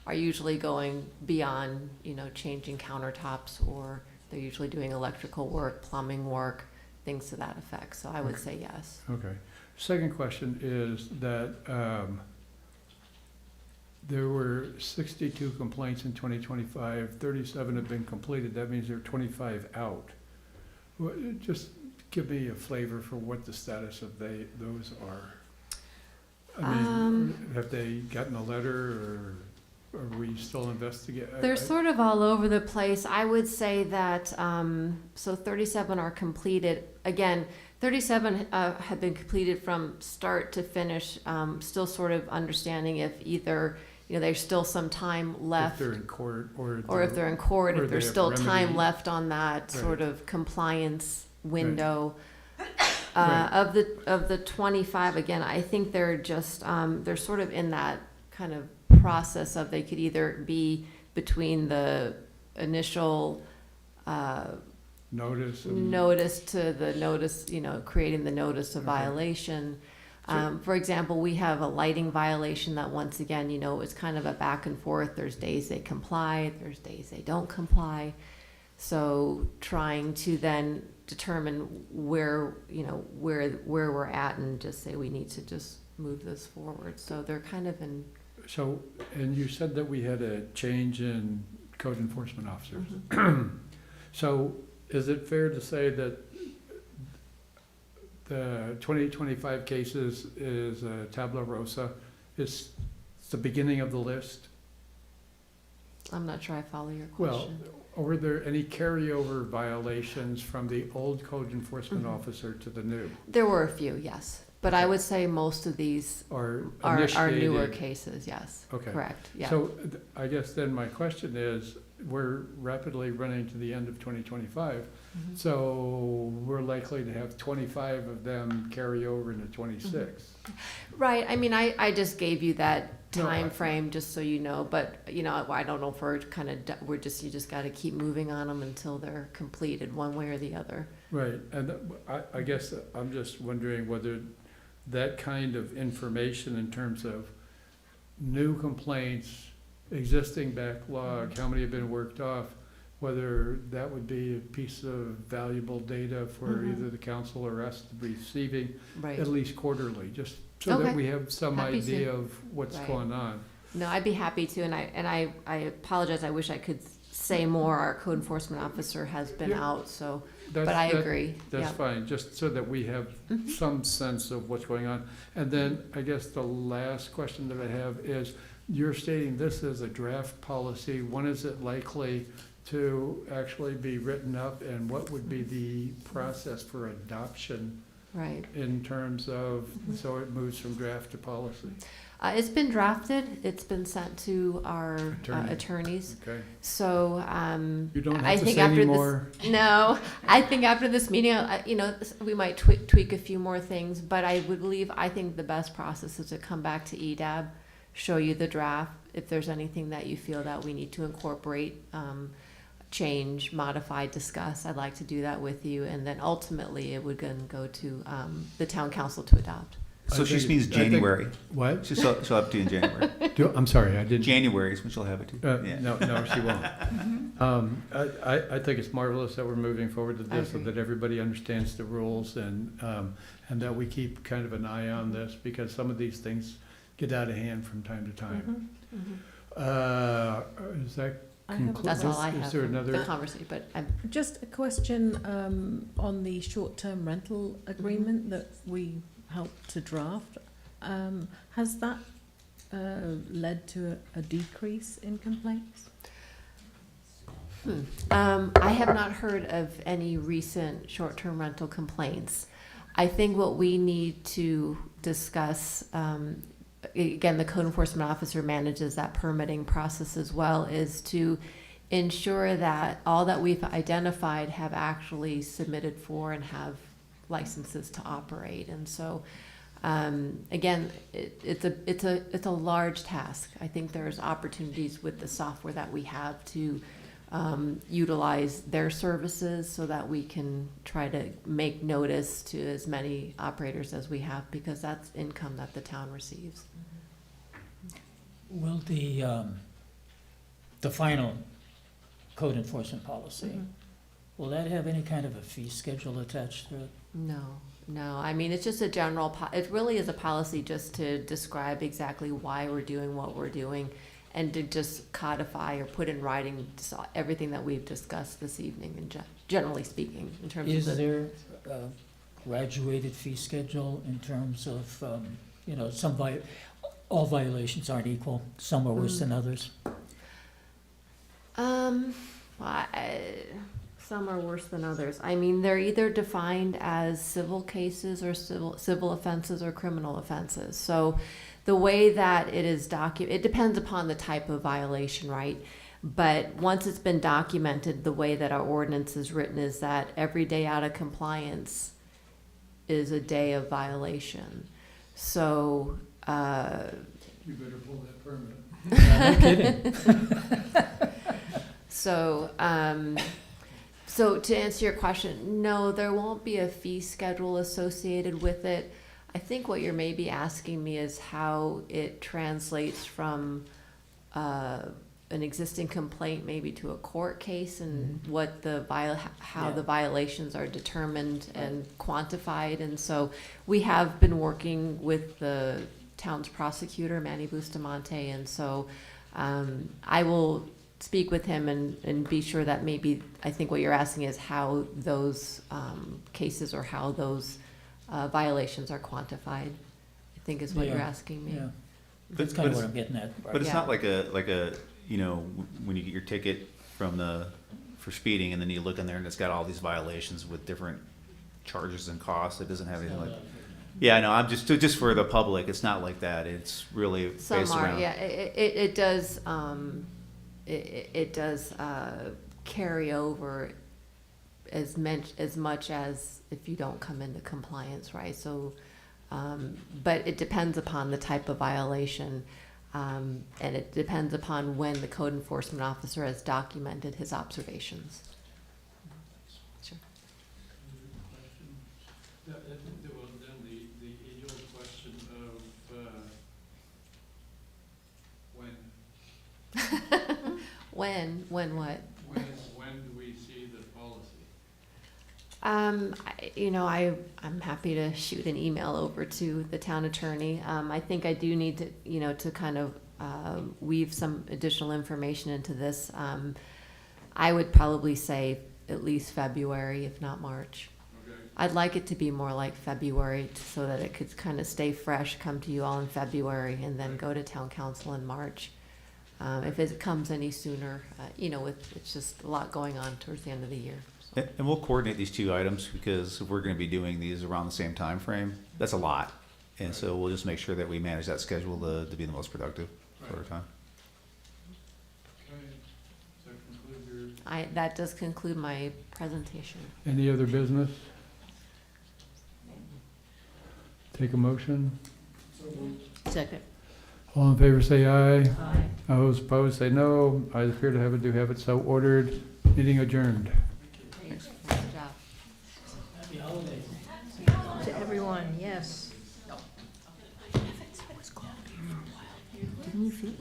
are usually going beyond, you know, changing countertops, or they're usually doing electrical work, plumbing work, things to that effect. So I would Okay. say yes. Okay. Second question is that there were 62 complaints in 2025, 37 have been completed. That means there are 25 out. Just give me a flavor for what the status of those are. I mean, have they gotten a letter, or are we still investigating? They're sort of all over the place. I would say that, so 37 are completed. Again, 37 have been completed from start to finish, still sort of understanding if either, you know, there's still some time left. If they're in court, Or if they're in court, or if they there's have still time remedy. left on that Right. sort of compliance window. Right. Of the 25, again, I think they're just, they're sort of in that kind of process of, they could either be between the initial notice? notice to the notice, you know, creating the notice of Okay. violation. So- For example, we have a lighting violation that, once again, you know, it's kind of a back and forth. There's days they comply, there's days they don't comply. So trying to then determine where, you know, where we're at, and just say we need to just move this forward. So they're kind of in. So, and you said that we had a change in code enforcement officers. So is it fair to say that the 2025 cases is tabula rosa, is the beginning of the list? I'm not sure I follow your Well, question. were there any carryover violations from the old code enforcement Mhm. officer to the new? There were a few, yes, but I would say most of these Or are newer initiated? cases. Yes, Okay. correct. Yeah. So I guess then my question is, we're rapidly running to the end of 2025. Mhm. So we're likely to have 25 of them carry over into 26. Right. I mean, I just gave you that No, time frame just so you know, but you know, I don't know if we're kind of, you just got to keep moving on them until they're completed one way or the other. Right, and I guess I'm just wondering whether that kind of information in terms of new complaints, existing backlog, how many have been worked off, whether that would be a piece of valuable data for Mhm. either the council or us to be receiving Right. at least quarterly, just so that Okay. we have some Happy to. idea of what's Right. going on. No, I'd be happy to, and I apologize. I wish I could say more. Our code enforcement officer has been Yeah. out, so, That's- but I that- agree. That's Yeah. fine, just so that we have Mhm. some sense of what's going on. And then I guess the last question that I have is, you're stating this is a draft policy. When is it likely to actually be written up, and what would be the process for adoption Right. in terms of, so it moves from draft to policy? It's been drafted. It's been sent to our Attorney. attorneys. Okay, So, you don't I have to think say after anymore. no, I think after this meeting, you know, we might tweak a few more things, but I think the best process is to come back to EDAB, show you the draft. If there's anything that you feel that we need to incorporate, change, modify, discuss, I'd like to do that with you. And then ultimately, it would then go to the town council to adopt. So I she think means I think- January. What? She'll have it to you in January. I'm sorry, I didn't. January is when she'll have it to you. Yeah. No, she won't. I think it's marvelous that we're moving forward with I this, so agree. that everybody understands the rules, and that we keep kind of an eye on this, because some of these things get out of hand from time to time. Is that I have- conclude? That's all I have. Is there from the another? conversation, but Just a question on the short-term rental agreement that we helped to draft. Has that led to a decrease in complaints? I have not heard of any recent short-term rental complaints. I think what we need to discuss, again, the code enforcement officer manages that permitting process as well, is to ensure that all that we've identified have actually submitted for and have licenses to operate. And so, again, it's a large task. I think there's opportunities with the software that we have to utilize their services so that we can try to make notice to as many operators as we have, because that's income that the town receives. Will the final code enforcement policy, will that have any kind of a fee schedule attached to it? No. I mean, it's just a general, it really is a policy just to describe exactly why we're doing what we're doing, and to just codify or put in writing everything that we've discussed this evening, and generally speaking, in terms Is of the. there a graduated fee schedule in terms of, you know, all violations aren't equal, some are worse than others? Some are worse than others. I mean, they're either defined as civil cases or civil offenses or criminal offenses. So the way that it is it depends upon the type of violation, right? But once it's been documented, the way that our ordinance is written is that every day out of compliance is a day of violation. So, You better pull that permit. Yeah, no kidding. So to answer your question, no, there won't be a fee schedule associated with it. I think what you're maybe asking me is how it translates from an existing complaint maybe to a court case, and what the how the violations are determined and quantified. And so we have been working with the town's prosecutor, Manny Bustamante, and so I will speak with him and be sure that maybe, I think what you're asking is how those cases or how those violations are quantified, I think is what you're Yeah. asking me. Yeah, But- that's but kind of it's- what I'm getting at. But it's Yeah. not like a, you know, when you get your ticket for speeding, and then you look in there and it's got all these violations with different charges and costs. It doesn't have anything like. Yeah, I know. I'm just for the public. It's not like that. It's really Some based are, around. yeah, it does, it does carry over as much as if you don't come into compliance, right? So, but it depends upon the type of violation, and it depends upon when the code enforcement officer has documented his observations. Sure. I think there was then the age-old question of when. When what? When do we see the policy? I'm happy to shoot an email over to the town attorney. I think I do need to, to kind of weave some additional information into this. I would probably say at least February, if not March. I'd like it to be more like February so that it could kind of stay fresh, come to you all in February, and then go to town council in March. If it comes any sooner, it's just a lot going on towards the end of the year. So. And we'll coordinate these two items because if we're going to be doing these around the same time frame, that's a lot. And so we'll just make sure that we manage that schedule to be the most productive for our time. Okay, does that conclude your? That does conclude my presentation. Any other business? Take a motion. Second. All in favor, say aye. Aye. Those opposed, say no. Ayes appear to have it, do have it, so ordered. Meeting adjourned. Nice job. Happy holidays. To everyone, yes. Didn't you feel it?